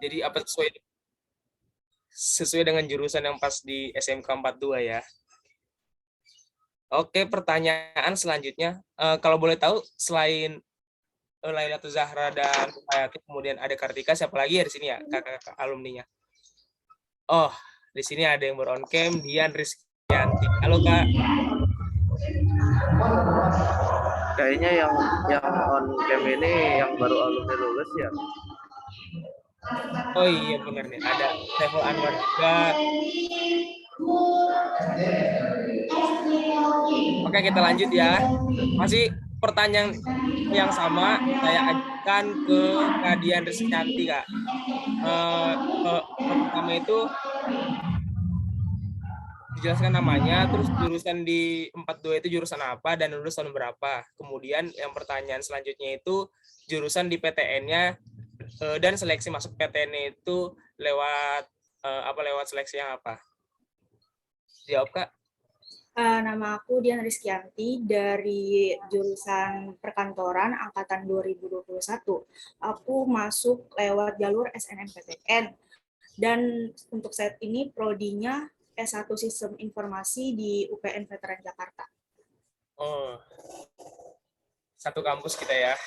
Jadi apa sesuai dengan jurusan yang pas di SMK 42 ya. Oke, pertanyaan selanjutnya, kalau boleh tahu selain Lailatul Zahra dan Hayati, kemudian ada Kartika, siapa lagi ya di sini ya kakak-kakak alumninya? Oh, di sini ada yang ber-on cam, Dian Rizkyanti. Halo Kak. Kayaknya yang on cam ini yang baru alumni lulus ya. Oh iya benar nih, ada Saiful Anwar juga. Oke, kita lanjut ya. Masih pertanyaan yang sama saya ajukan ke Kak Dian Rizkyanti, Kak. Pertama itu dijelaskan namanya, terus jurusan di 42 itu jurusan apa dan lulus tahun berapa. Kemudian yang pertanyaan selanjutnya itu jurusan di PTN-nya dan seleksi masuk PTN itu lewat lewat seleksi yang apa? Jawab Kak. Nama aku Dian Rizkyanti dari jurusan perkantoran angkatan 2021. Aku masuk lewat jalur SNMPTN dan untuk saat ini prodinya S1 Sistem Informasi di UPN Veteran Jakarta. Oh, satu kampus kita ya.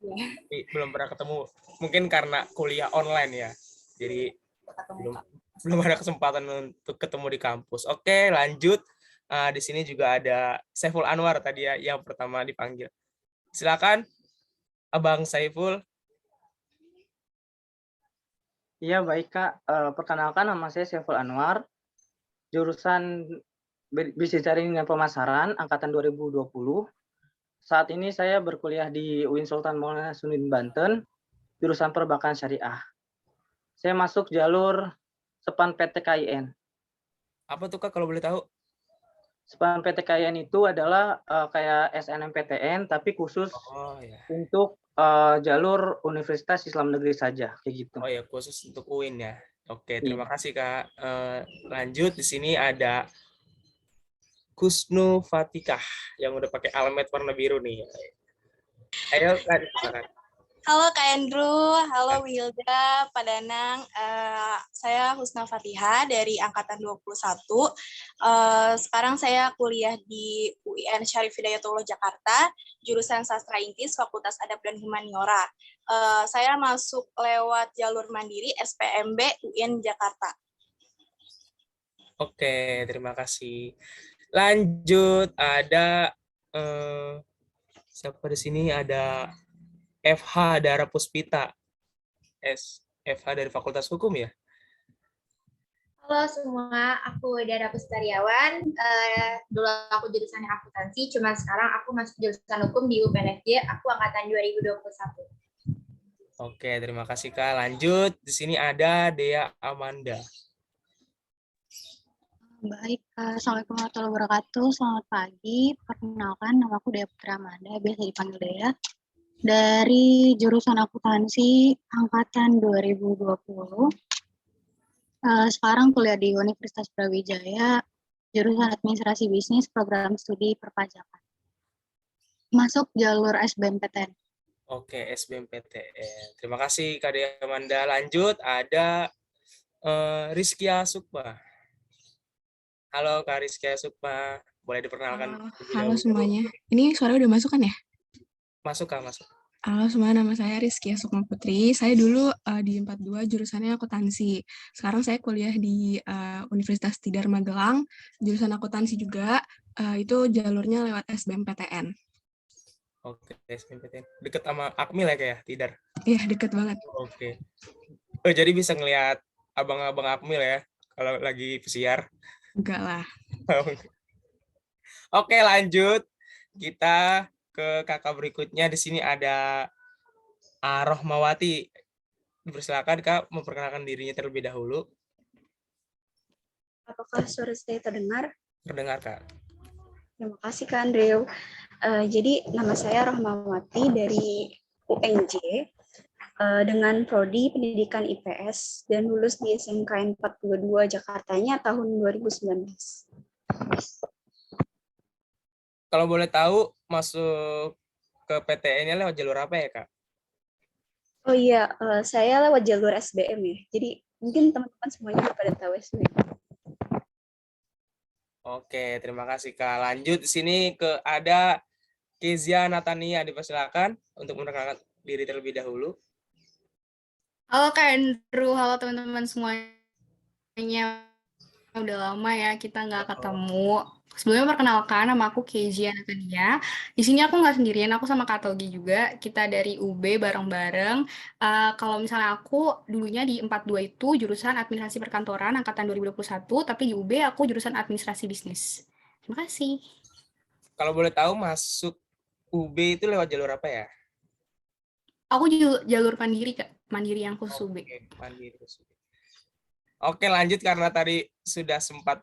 Ya. Belum pernah ketemu, mungkin karena kuliah online ya. Jadi belum ada kesempatan untuk ketemu di kampus. Oke, lanjut. Di sini juga ada Saiful Anwar tadi ya yang pertama dipanggil. Silakan Abang Saiful. Iya baik Kak, perkenalkan nama saya Saiful Anwar, jurusan Bisnis Jaringan dan Pemasaran angkatan 2020. Saat ini saya berkuliah di UIN Sultan Maulana Hasanuddin Banten, jurusan Perbankan Syariah. Saya masuk jalur SPAN PTKIN. Apa tuh Kak kalau boleh tahu? SPAN PTKIN itu adalah kayak SNMPTN tapi khusus untuk jalur Universitas Islam Negeri saja kayak gitu. Oh ya, khusus untuk UIN ya. Oke, terima kasih Kak. Lanjut, di sini ada Kusnu Fatikah yang udah pakai almet warna biru nih. Ayo Kak, silakan. Halo Kak Andrew, halo Wilda, Pak Danang. Saya Husna Fatihah dari Angkatan 21. Sekarang saya kuliah di UIN Syarif Hidayatullah Jakarta, jurusan Sastra Inggris, Fakultas Adab dan Humaniora. Saya masuk lewat jalur mandiri SPMB UIN Jakarta. Oke, terima kasih. Lanjut, ada siapa di sini? Ada FH Dara Puspita, FH dari Fakultas Hukum ya? Halo semua, aku Dara Pustariawan. Dulu aku jurusan akuntansi, cuma sekarang aku masuk jurusan hukum di UPNFJ. Aku angkatan 2021. Oke, terima kasih Kak. Lanjut, di sini ada Dea Amanda. Baik, Assalamualaikum warahmatullahi wabarakatuh. Selamat pagi. Perkenalkan, nama aku Dea Putra Amanda, biasa dipanggil Dea. Dari jurusan akuntansi angkatan 2020. Sekarang kuliah di Universitas Brawijaya, jurusan administrasi bisnis, program studi perpajakan. Masuk jalur SBMPTN. Oke, SBMPTN. Terima kasih Kak Dea Amanda. Lanjut, ada Rizkia Sukma. Halo Kak Rizkia Sukma, boleh diperkenalkan? Halo semuanya. Ini suara udah masuk kan ya? Masuk Kak, masuk. Halo semua, nama saya Rizkia Sukma Putri. Saya dulu di 42 jurusannya akuntansi. Sekarang saya kuliah di Universitas Tidar Magelang, jurusan akuntansi juga. Itu jalurnya lewat SBMPTN. Oke, SBMPTN. Deket sama Akmil ya kayak Tidar? Iya, deket banget. Oke. Oh, jadi bisa ngelihat abang-abang Akmil ya kalau lagi pesiar? Enggak lah. Oke, lanjut. Kita ke kakak berikutnya. Di sini ada Rohmawati. Dipersilakan Kak memperkenalkan dirinya terlebih dahulu. Apakah suara saya terdengar? Terdengar Kak. Terima kasih Kak Andrew. Jadi nama saya Rohmawati dari UNJ dengan prodi Pendidikan IPS dan lulus di SMKN 42 Jakartanya tahun 2019. Kalau boleh tahu masuk ke PTN-nya lewat jalur apa ya Kak? Oh iya, saya lewat jalur SBM ya. Jadi mungkin teman-teman semuanya udah pada tahu SBM. Oke, terima kasih Kak. Lanjut di sini ke ada Kezia Natania, dipersilakan untuk memperkenalkan diri terlebih dahulu. Halo Kak Andrew, halo teman-teman semuanya. Udah lama ya kita nggak ketemu. Sebelumnya perkenalkan, nama aku Kezia Natania. Di sini aku nggak sendirian, aku sama Kak Togi juga. Kita dari UB bareng-bareng. Kalau misalnya aku dulunya di 42 itu jurusan Administrasi Perkantoran angkatan 2021, tapi di UB aku jurusan Administrasi Bisnis. Terima kasih. Kalau boleh tahu masuk UB itu lewat jalur apa ya? Aku jalur mandiri, Kak. Mandiri yang khusus UB. Oke, mandiri. Oke, lanjut karena tadi sudah sempat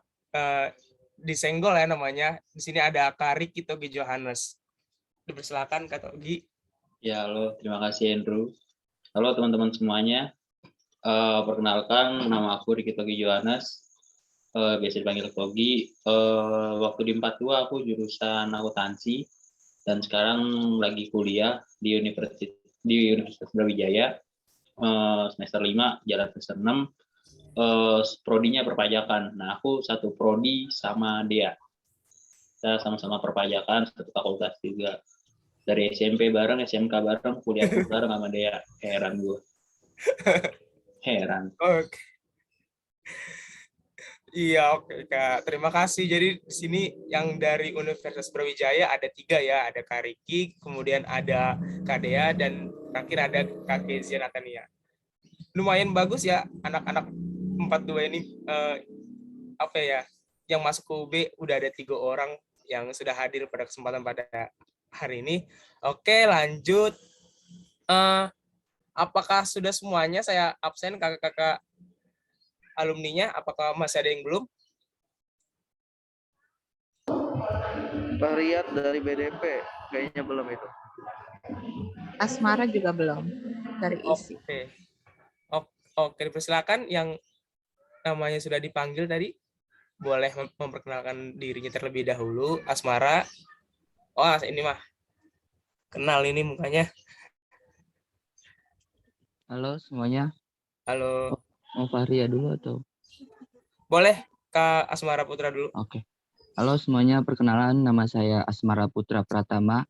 disenggol ya namanya. Di sini ada Kak Riki Togi Johannes. Dipersilakan Kak Togi. Ya, halo. Terima kasih, Andrew. Halo, teman-teman semuanya. Perkenalkan, nama aku Riki Togi Johannes. Biasa dipanggil Togi. Waktu di 42 aku jurusan akuntansi. Dan sekarang lagi kuliah di Universitas Brawijaya. Semester 5, jalan semester 6. Prodinya perpajakan. Nah, aku satu prodi sama dia. Kita sama-sama perpajakan, satu fakultas juga. Dari SMP bareng, SMK bareng, kuliah bareng sama dia. Heran gue. Heran. Oke. Iya, oke Kak. Terima kasih. Jadi di sini yang dari Universitas Brawijaya ada 3 ya. Ada Kak Riki, kemudian ada Kak Dea, dan terakhir ada Kak Kezia Natania. Lumayan bagus ya anak-anak 42 ini, apa ya, yang masuk ke UB udah ada 3 orang yang sudah hadir pada kesempatan pada hari ini. Oke, lanjut. Apakah sudah semuanya saya absen kakak-kakak alumninya? Apakah masih ada yang belum? Pak Riyad dari BDP kayaknya belum itu. Asmara juga belum dari ISI. Oke, dipersilakan yang namanya sudah dipanggil tadi boleh memperkenalkan dirinya terlebih dahulu. Asmara. Oh, ini mah kenal ini mukanya. Halo semuanya. Halo. Mau Fahria dulu atau? Boleh Kak Asmara Putra dulu. Oke. Halo semuanya, perkenalan nama saya Asmara Putra Pratama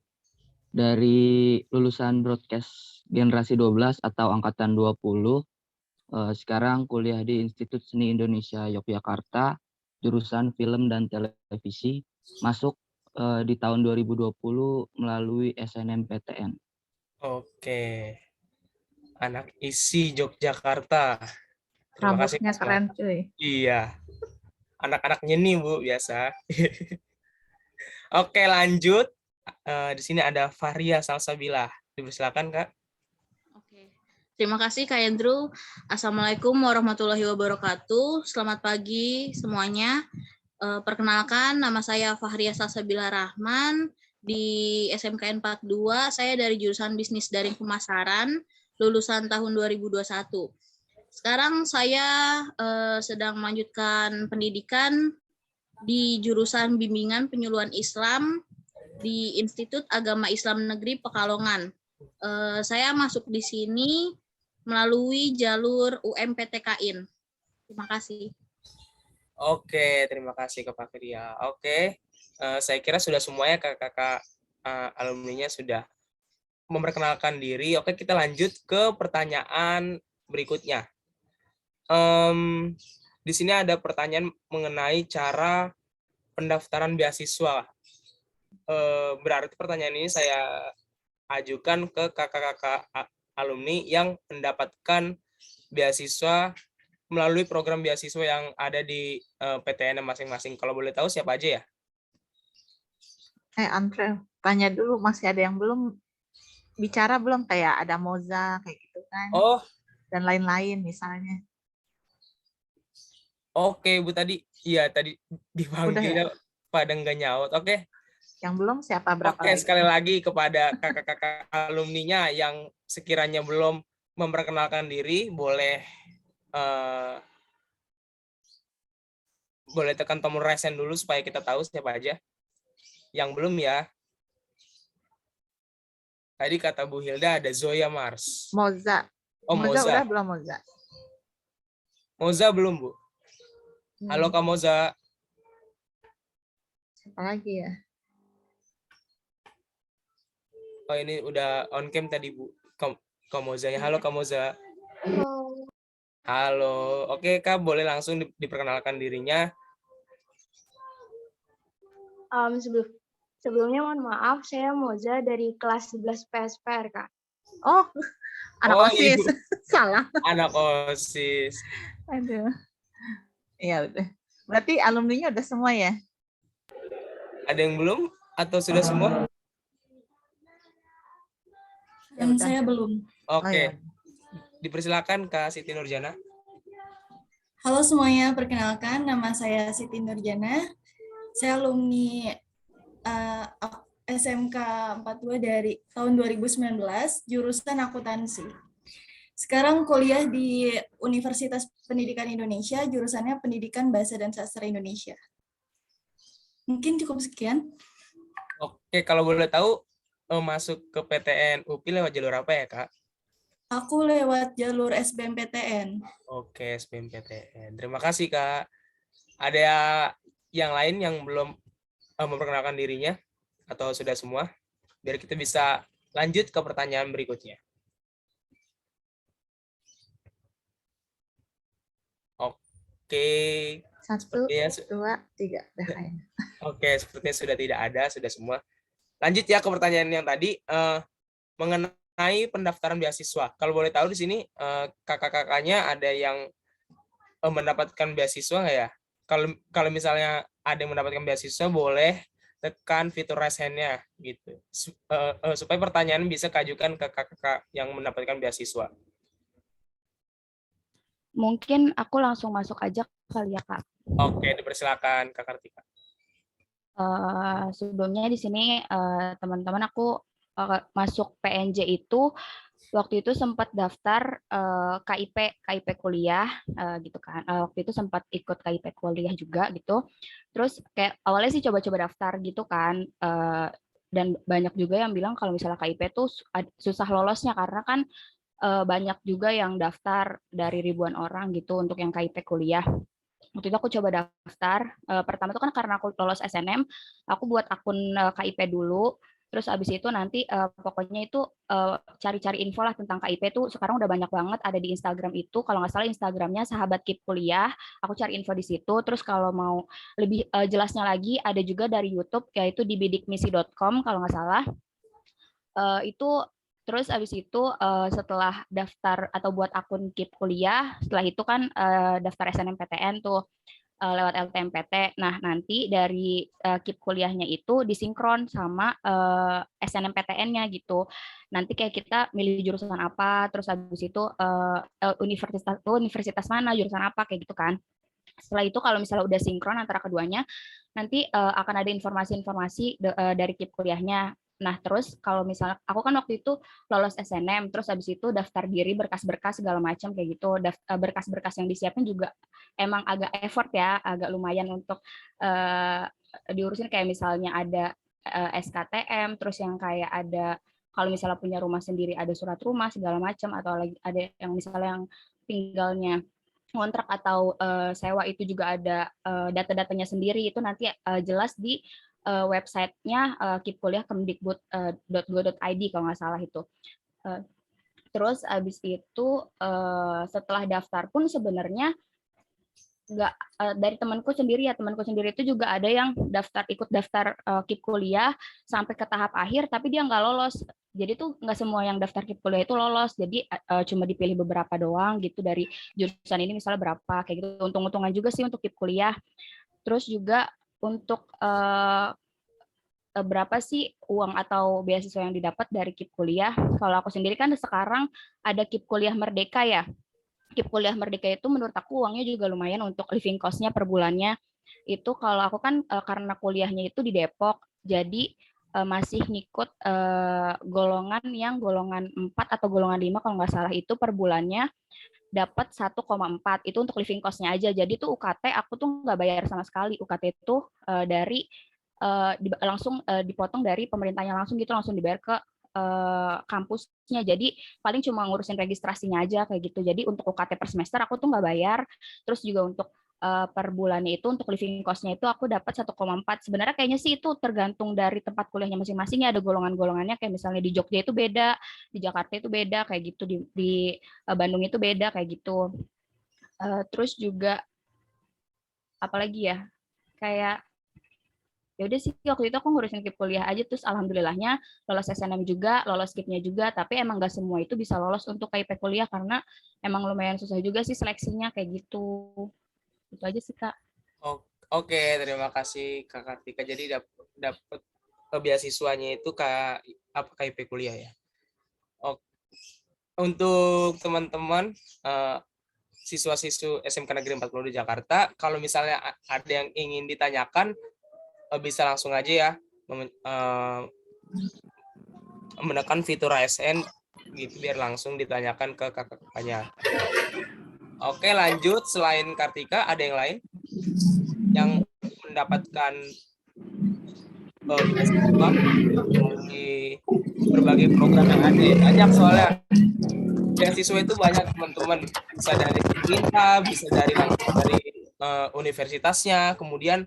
dari lulusan Broadcast Generasi 12 atau Angkatan 20. Sekarang kuliah di Institut Seni Indonesia Yogyakarta, jurusan Film dan Televisi, masuk di tahun 2020 melalui SNMPTN. Oke. Anak ISI Yogyakarta. Terima kasih. Rambutnya keren cuy. Iya. Anak-anak nyeni Bu biasa. Oke, lanjut. Di sini ada Faria Salsabila. Dipersilakan Kak. Terima kasih Kak Andrew. Assalamualaikum warahmatullahi wabarakatuh. Selamat pagi semuanya. Perkenalkan, nama saya Fahria Salsabila Rahman. Di SMKN 42, saya dari jurusan Bisnis Daring Pemasaran, lulusan tahun 2021. Sekarang saya sedang melanjutkan pendidikan di jurusan Bimbingan Penyuluhan Islam di Institut Agama Islam Negeri Pekalongan. Saya masuk di sini melalui jalur UMPTKIN. Terima kasih. Oke, terima kasih Kak Fakria. Oke, saya kira sudah semuanya kakak-kakak alumninya sudah memperkenalkan diri. Oke, kita lanjut ke pertanyaan berikutnya. Di sini ada pertanyaan mengenai cara pendaftaran beasiswa. Berarti pertanyaan ini saya ajukan ke kakak-kakak alumni yang mendapatkan beasiswa melalui program beasiswa yang ada di PTN masing-masing. Kalau boleh tahu siapa aja ya? Andre, tanya dulu, masih ada yang belum bicara belum? Kayak ada Moza kayak gitu kan? Oh. Dan lain-lain misalnya. Oke Bu, tadi iya tadi dipanggil ya? Pada nggak nyaut. Oke. Yang belum siapa berapa? Oke, sekali lagi kepada kakak-kakak alumninya yang sekiranya belum memperkenalkan diri, boleh tekan tombol raise hand dulu supaya kita tahu siapa aja. Yang belum ya. Tadi kata Bu Hilda ada Zoya Mars. Moza. Oh, Moza Moza. udah belum Moza? Moza belum, Bu. Halo Kak Moza. Apa lagi ya? Oh, ini udah on cam tadi, Bu. Kak Moza-nya. Halo Kak Moza. Halo. Oke, Kak, boleh langsung diperkenalkan dirinya. Sebelumnya mohon maaf, saya Moza dari kelas 11 PSPR, Kak. Oh, anak OSIS. Ibu. Salah. Anak OSIS. Aduh. Iya, udah. Berarti alumninya udah semua ya? Ada yang belum atau sudah semua? Dan saya belum. Oke. Oh, ya. Dipersilakan Kak Siti Nurjana. Halo semuanya, perkenalkan nama saya Siti Nurjana. Saya alumni SMK 42 dari tahun 2019, jurusan akuntansi. Sekarang kuliah di Universitas Pendidikan Indonesia, jurusannya Pendidikan Bahasa dan Sastra Indonesia. Mungkin cukup sekian. Oke, kalau boleh tahu masuk ke PTN UPI lewat jalur apa ya, Kak? Aku lewat jalur SBMPTN. Oke, SBMPTN. Terima kasih, Kak. Ada yang lain yang belum memperkenalkan dirinya atau sudah semua? Biar kita bisa lanjut ke pertanyaan berikutnya. Oke. 1, 2, 3. Oke, sepertinya sudah tidak ada, sudah semua. Lanjut ya ke pertanyaan yang tadi mengenai pendaftaran beasiswa. Kalau boleh tahu di sini kakak-kakaknya ada yang mendapatkan beasiswa nggak ya? Kalau misalnya ada yang mendapatkan beasiswa, boleh tekan fitur raise hand-nya gitu. Supaya pertanyaan bisa kajukan ke kakak-kakak yang mendapatkan beasiswa. Mungkin aku langsung masuk aja kali ya, Kak. Oke, dipersilakan Kak Kartika. Sebelumnya di sini teman-teman aku masuk PNJ itu waktu itu sempat daftar KIP kuliah gitu kan. Waktu itu sempat ikut KIP kuliah juga gitu. Terus kayak awalnya sih coba-coba daftar gitu kan. Dan banyak juga yang bilang kalau misalnya KIP tuh susah lolosnya karena kan banyak juga yang daftar dari ribuan orang gitu untuk yang KIP kuliah. Waktu itu aku coba daftar. Pertama itu kan karena aku lolos SNM, aku buat akun KIP dulu. Terus abis itu nanti pokoknya itu cari-cari info lah tentang KIP tuh sekarang udah banyak banget ada di Instagram itu. Kalau nggak salah Instagramnya Sahabat KIP Kuliah. Aku cari info di situ. Terus kalau mau lebih jelasnya lagi ada juga dari YouTube yaitu di bidikmisi.com kalau nggak salah. Itu terus abis itu setelah daftar atau buat akun KIP kuliah, setelah itu kan daftar SNMPTN tuh lewat LTMPT. Nah nanti dari KIP kuliahnya itu disinkron sama SNMPTN-nya gitu. Nanti kayak kita milih jurusan apa, terus abis itu universitas mana, jurusan apa kayak gitu kan. Setelah itu kalau misalnya udah sinkron antara keduanya, nanti akan ada informasi-informasi dari KIP kuliahnya. Nah, terus kalau misalnya aku kan waktu itu lolos SNM, terus habis itu daftar diri berkas-berkas segala macam kayak gitu. Berkas-berkas yang disiapin juga emang agak effort ya, agak lumayan untuk diurusin kayak misalnya ada SKTM, terus yang kayak ada kalau misalnya punya rumah sendiri ada surat rumah segala macam atau lagi ada yang misalnya yang tinggalnya kontrak atau sewa itu juga ada data-datanya sendiri itu nanti jelas di websitenya KIP Kemdikbud.go.id kalau nggak salah itu. Terus abis itu setelah daftar pun sebenarnya nggak dari temanku sendiri itu juga ada yang ikut daftar KIP kuliah sampai ke tahap akhir tapi dia nggak lolos. Jadi tuh nggak semua yang daftar KIP kuliah itu lolos. Jadi cuma dipilih beberapa doang gitu dari jurusan ini misalnya berapa kayak gitu. Untung-untungan juga sih untuk KIP kuliah. Terus juga untuk berapa sih uang atau beasiswa yang didapat dari KIP kuliah? Kalau aku sendiri kan sekarang ada KIP kuliah Merdeka ya. KIP kuliah Merdeka itu menurut aku uangnya juga lumayan untuk living cost-nya per bulannya. Itu kalau aku kan karena kuliahnya itu di Depok, jadi masih ngikut golongan 4 atau golongan 5 kalau nggak salah itu per bulannya dapat 1,4 itu untuk living cost-nya aja. Jadi tuh UKT aku tuh nggak bayar sama sekali. UKT itu dari langsung dipotong dari pemerintahnya langsung gitu langsung dibayar ke kampusnya. Jadi paling cuma ngurusin registrasinya aja kayak gitu. Jadi untuk UKT per semester aku tuh nggak bayar. Terus juga untuk per bulannya itu untuk living cost-nya itu aku dapat 1,4. Sebenarnya kayaknya sih itu tergantung dari tempat kuliahnya masing-masing ya, ada golongan-golongannya kayak misalnya di Jogja itu beda, di Jakarta itu beda kayak gitu, di Bandung itu beda kayak gitu. Terus juga apalagi ya, kayak ya udah sih waktu itu aku ngurusin KIP kuliah aja, terus alhamdulillahnya lolos SNM juga, lolos KIP-nya juga, tapi emang gak semua itu bisa lolos untuk KIP kuliah karena emang lumayan susah juga sih seleksinya kayak gitu. Itu aja sih Kak. Oke, terima kasih Kak Kartika. Jadi dapat beasiswanya itu KIP kuliah ya. Untuk teman-teman siswa-siswa SMK Negeri 42 Jakarta, kalau misalnya ada yang ingin ditanyakan, bisa langsung aja ya menekan fitur ASN gitu biar langsung ditanyakan ke kakak-kakaknya. Oke, lanjut. Selain Kartika, ada yang lain yang mendapatkan beasiswa di berbagai program yang ada? Banyak soalnya. Beasiswa itu banyak teman-teman. Bisa dari pemerintah, bisa langsung dari universitasnya. Kemudian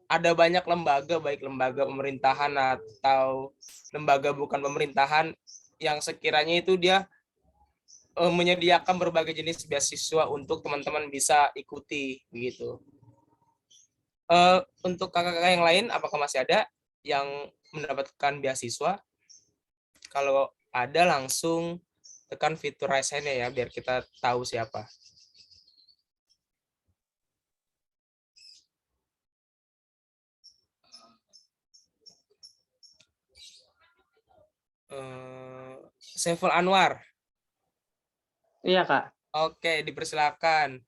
ada banyak lembaga, baik lembaga pemerintahan atau lembaga bukan pemerintahan yang sekiranya itu dia menyediakan berbagai jenis beasiswa untuk teman-teman bisa ikuti begitu. Untuk kakak-kakak yang lain, apakah masih ada yang mendapatkan beasiswa? Kalau ada, langsung tekan fitur ASN-nya ya, biar kita tahu siapa. Saiful Anwar. Iya, Kak. Oke, dipersilakan.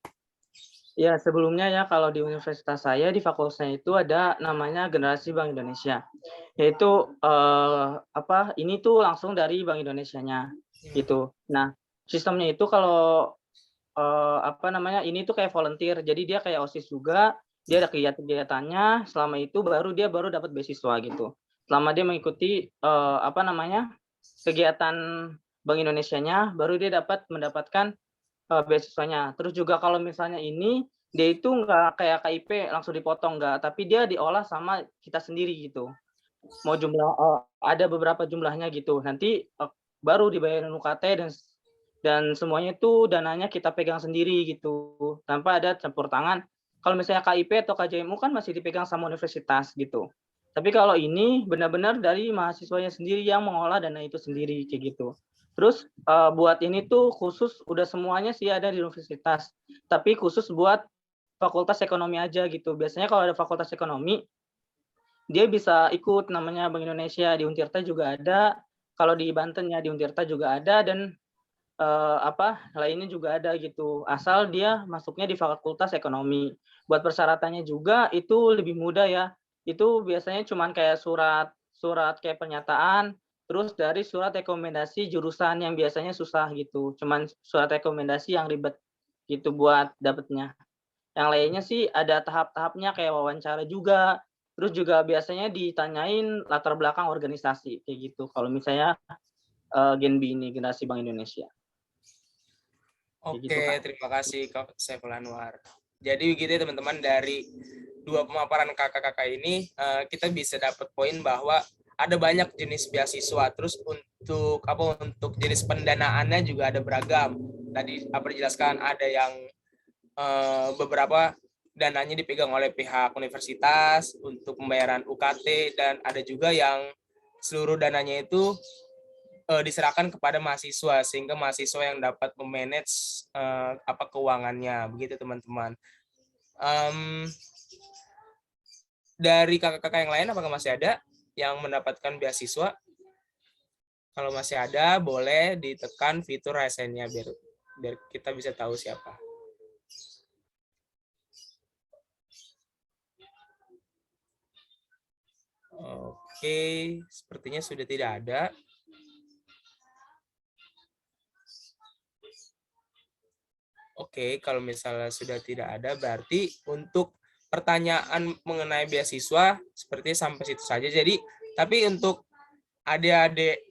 Ya, sebelumnya ya kalau di universitas saya di fakultasnya itu ada namanya Generasi Bank Indonesia. Yaitu ini tuh langsung dari Bank Indonesianya gitu. Nah, sistemnya itu kalau ini tuh kayak volunteer. Jadi dia kayak OSIS juga, dia ada kegiatan-kegiatannya, selama itu dia baru dapat beasiswa gitu. Selama dia mengikuti kegiatan Bank Indonesianya, baru dia mendapatkan beasiswanya. Terus juga kalau misalnya dia itu nggak kayak KIP langsung dipotong, nggak, tapi dia diolah sama kita sendiri gitu. Mau ada beberapa jumlahnya gitu. Nanti baru dibayarin UKT dan semuanya itu dananya kita pegang sendiri gitu, tanpa ada campur tangan. Kalau misalnya KIP atau KJMU kan masih dipegang sama universitas gitu. Tapi kalau ini benar-benar dari mahasiswanya sendiri yang mengolah dana itu sendiri kayak gitu. Terus buat ini tuh khusus udah semuanya sih ada di universitas, tapi khusus buat fakultas ekonomi aja gitu. Biasanya kalau ada fakultas ekonomi, dia bisa ikut namanya Bank Indonesia, di Untirta juga ada, kalau di Banten ya di Untirta juga ada, dan lainnya juga ada gitu. Asal dia masuknya di fakultas ekonomi. Buat persyaratannya juga itu lebih mudah ya. Itu biasanya cuman kayak surat kayak pernyataan, terus dari surat rekomendasi jurusan yang biasanya susah gitu. Cuman surat rekomendasi yang ribet gitu buat dapetnya. Yang lainnya sih ada tahap-tahapnya kayak wawancara juga. Terus juga biasanya ditanyain latar belakang organisasi kayak gitu. Kalau misalnya Genbi ini, Generasi Bank Indonesia. Oke, terima kasih Kak Saiful Anwar. Jadi begitu teman-teman, dari dua pemaparan kakak-kakak ini kita bisa dapat poin bahwa ada banyak jenis beasiswa. Terus untuk jenis pendanaannya juga ada beragam. Tadi dijelaskan ada yang beberapa dananya dipegang oleh pihak universitas untuk pembayaran UKT, dan ada juga yang seluruh dananya itu diserahkan kepada mahasiswa, sehingga mahasiswa yang dapat memanage keuangannya. Begitu teman-teman. Dari kakak-kakak yang lain, apakah masih ada yang mendapatkan beasiswa? Kalau masih ada, boleh ditekan fitur ASN-nya biar kita bisa tahu siapa. Oke, sepertinya sudah tidak ada. Oke, kalau misalnya sudah tidak ada, berarti untuk pertanyaan mengenai beasiswa seperti sampai situ saja. Jadi, tapi untuk adik-adik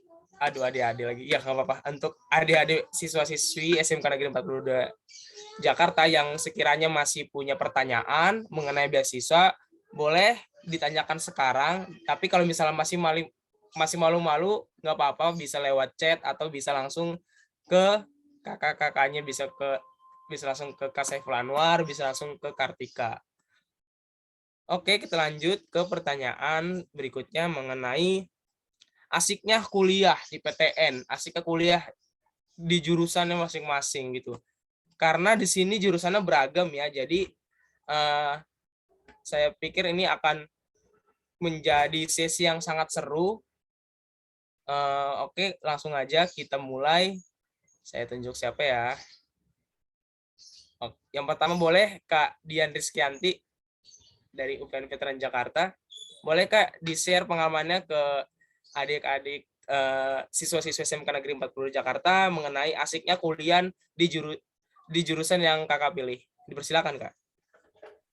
aduh adik-adik lagi. Ya nggak apa-apa. Untuk adik-adik siswa-siswi SMK Negeri 42 Jakarta yang sekiranya masih punya pertanyaan mengenai beasiswa, boleh ditanyakan sekarang. Tapi kalau misalnya masih malu-malu, nggak apa-apa, bisa lewat chat atau bisa langsung ke kakak-kakaknya, bisa langsung ke Kak Saiful Anwar, bisa langsung ke Kartika. Oke, kita lanjut ke pertanyaan berikutnya mengenai asiknya kuliah di PTN, asiknya kuliah di jurusannya masing-masing gitu. Karena di sini jurusannya beragam ya, jadi saya pikir ini akan menjadi sesi yang sangat seru. Oke, langsung aja kita mulai. Saya tunjuk siapa ya. Yang pertama boleh Kak Dian Rizkyanti dari UPN Veteran Jakarta. Boleh Kak di-share pengalamannya ke adik-adik siswa-siswa SMK Negeri 42 Jakarta mengenai asiknya kuliah di jurusan yang Kakak pilih. Dipersilakan, Kak.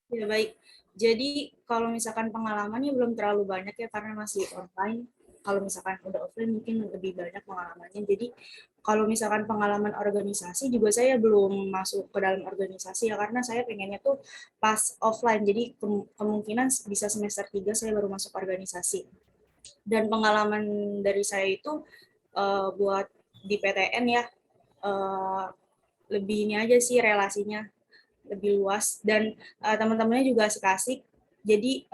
Ya, baik. Jadi kalau misalkan pengalamannya belum terlalu banyak ya karena masih online. Kalau misalkan udah offline mungkin lebih banyak pengalamannya. Jadi kalau misalkan pengalaman organisasi juga saya belum masuk ke dalam organisasi ya karena saya pengennya tuh pas offline. Jadi kemungkinan bisa semester 3 saya baru masuk organisasi. Dan pengalaman dari saya itu buat di PTN ya lebih ini aja sih relasinya lebih luas dan teman-temannya juga asik-asik. Jadi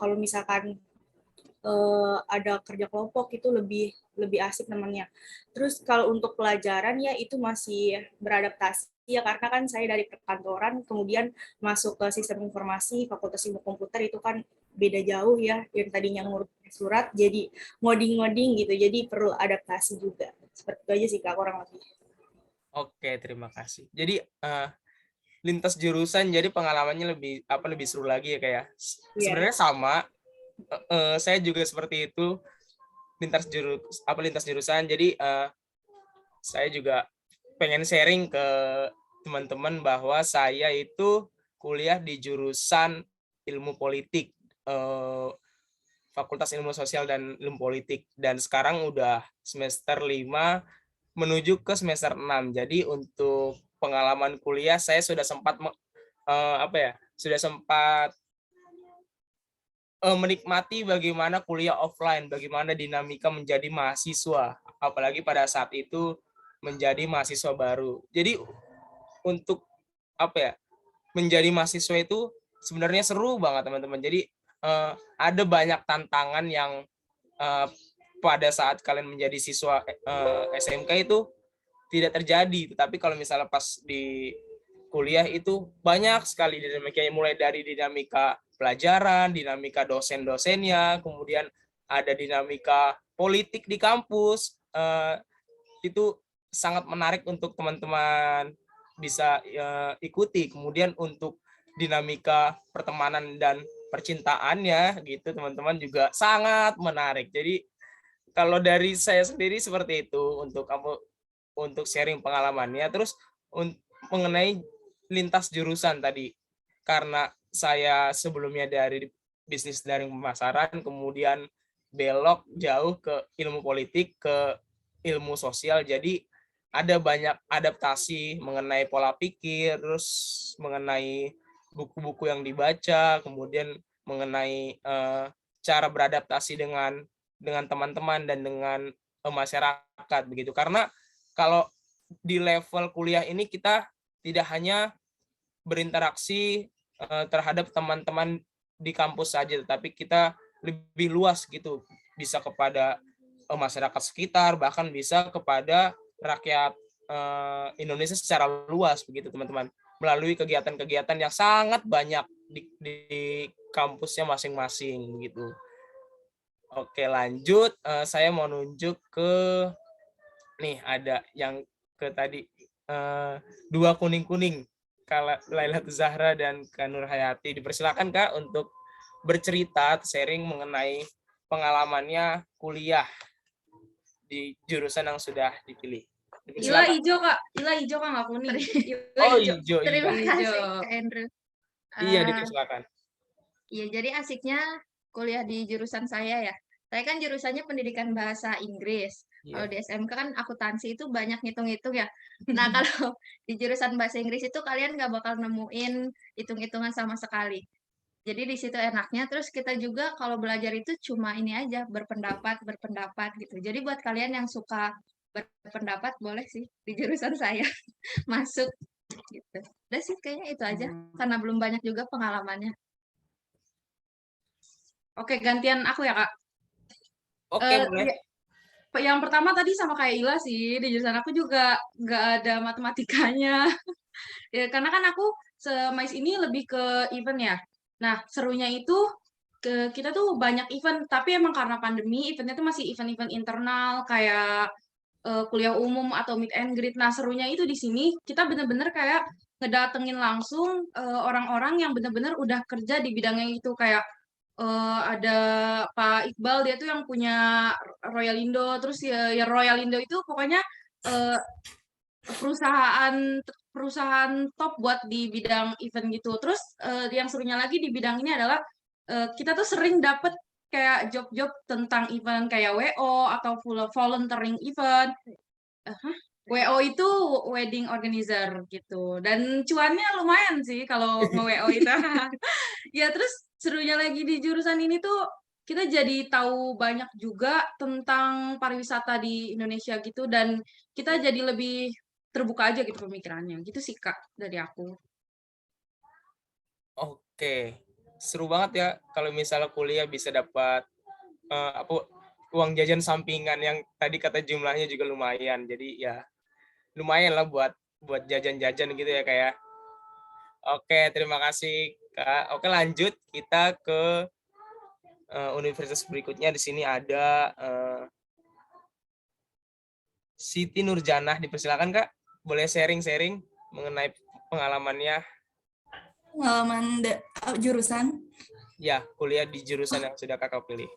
kalau misalkan ada kerja kelompok itu lebih asik namanya. Terus kalau untuk pelajaran ya itu masih beradaptasi ya karena kan saya dari perkantoran kemudian masuk ke sistem informasi Fakultas Ilmu Komputer itu kan beda jauh ya, yang tadinya ngurus surat jadi ngoding-ngoding gitu, jadi perlu adaptasi juga. Seperti itu aja sih Kak kurang lebih. Oke, terima kasih. Jadi lintas jurusan jadi pengalamannya lebih seru lagi ya kayak. Sebenarnya sama. Saya juga seperti itu lintas jurusan. Jadi saya juga pengen sharing ke teman-teman bahwa saya itu kuliah di jurusan Ilmu Politik, Fakultas Ilmu Sosial dan Ilmu Politik, dan sekarang udah semester 5 menuju ke semester 6. Jadi untuk pengalaman kuliah saya sudah sempat menikmati bagaimana kuliah offline, bagaimana dinamika menjadi mahasiswa, apalagi pada saat itu menjadi mahasiswa baru. Jadi untuk menjadi mahasiswa itu sebenarnya seru banget teman-teman. Jadi ada banyak tantangan yang pada saat kalian menjadi siswa SMK itu tidak terjadi, tetapi kalau misalnya pas di kuliah itu banyak sekali dinamikanya, mulai dari dinamika pelajaran, dinamika dosen-dosennya, kemudian ada dinamika politik di kampus. Itu sangat menarik untuk teman-teman bisa ikuti. Kemudian untuk dinamika pertemanan dan percintaannya gitu teman-teman juga sangat menarik. Jadi kalau dari saya sendiri seperti itu untuk sharing pengalamannya. Terus mengenai lintas jurusan tadi, karena saya sebelumnya dari bisnis daring pemasaran, kemudian belok jauh ke ilmu politik, ke ilmu sosial, jadi ada banyak adaptasi mengenai pola pikir, terus mengenai buku-buku yang dibaca, kemudian mengenai cara beradaptasi dengan teman-teman dan dengan masyarakat begitu. Karena kalau di level kuliah ini kita tidak hanya berinteraksi terhadap teman-teman di kampus saja, tetapi kita lebih luas gitu, bisa kepada masyarakat sekitar, bahkan bisa kepada rakyat Indonesia secara luas begitu teman-teman, melalui kegiatan-kegiatan yang sangat banyak di kampusnya masing-masing gitu. Oke, lanjut. Saya mau nunjuk ke nih, ada yang ke tadi dua kuning-kuning, Kak Lailatul Zahra dan Kak Nur Hayati. Dipersilakan Kak untuk bercerita, sharing mengenai pengalamannya kuliah di jurusan yang sudah dipilih. Ila hijau Kak, nggak kuning. Oh hijau. Terima kasih Kak Andrew. Iya, dipersilakan. Iya, jadi asiknya kuliah di jurusan saya ya. Saya kan jurusannya pendidikan bahasa Inggris. Kalau Iya. di SMK kan akuntansi itu banyak ngitung-ngitung ya. Nah, kalau di jurusan bahasa Inggris itu kalian nggak bakal nemuin hitung-hitungan sama sekali. Jadi di situ enaknya. Terus kita juga kalau belajar itu cuma ini aja, berpendapat gitu. Jadi buat kalian yang suka berpendapat boleh sih di jurusan saya masuk gitu. Udah sih kayaknya itu aja karena belum banyak juga pengalamannya. Oke, gantian aku ya, Kak. Oke, boleh. Yang pertama tadi sama kayak Ila sih, di jurusan aku juga nggak ada matematikanya. Ya, karena kan aku semais ini lebih ke event ya. Nah, serunya itu kita tuh banyak event, tapi emang karena pandemi, eventnya tuh masih event-event internal kayak kuliah umum atau meet and greet. Nah, serunya itu di sini kita bener-bener kayak ngedatengin langsung orang-orang yang bener-bener udah kerja di bidangnya itu kayak ada Pak Iqbal, dia tuh yang punya Royal Indo, terus ya Royal Indo itu pokoknya eh, perusahaan top buat di bidang event gitu. Terus yang serunya lagi di bidang ini adalah kita tuh sering dapet kayak job-job tentang event kayak WO atau volunteering event. WO itu wedding organizer gitu. Dan cuannya lumayan sih kalau nge-WO itu. Ya, terus serunya lagi di jurusan ini tuh kita jadi tahu banyak juga tentang pariwisata di Indonesia gitu dan kita jadi lebih terbuka aja gitu pemikirannya. Gitu sih Kak dari aku. Oke, seru banget ya kalau misalnya kuliah bisa dapat uang jajan sampingan yang tadi kata jumlahnya juga lumayan. Jadi ya lumayan lah buat jajan-jajan gitu ya kayak. Oke, terima kasih Kak. Oke, lanjut kita ke universitas berikutnya. Di sini ada Siti Nurjanah. Dipersilakan Kak, boleh sharing-sharing mengenai pengalamannya. Pengalaman jurusan. Ya, kuliah di jurusan yang sudah Kakak pilih.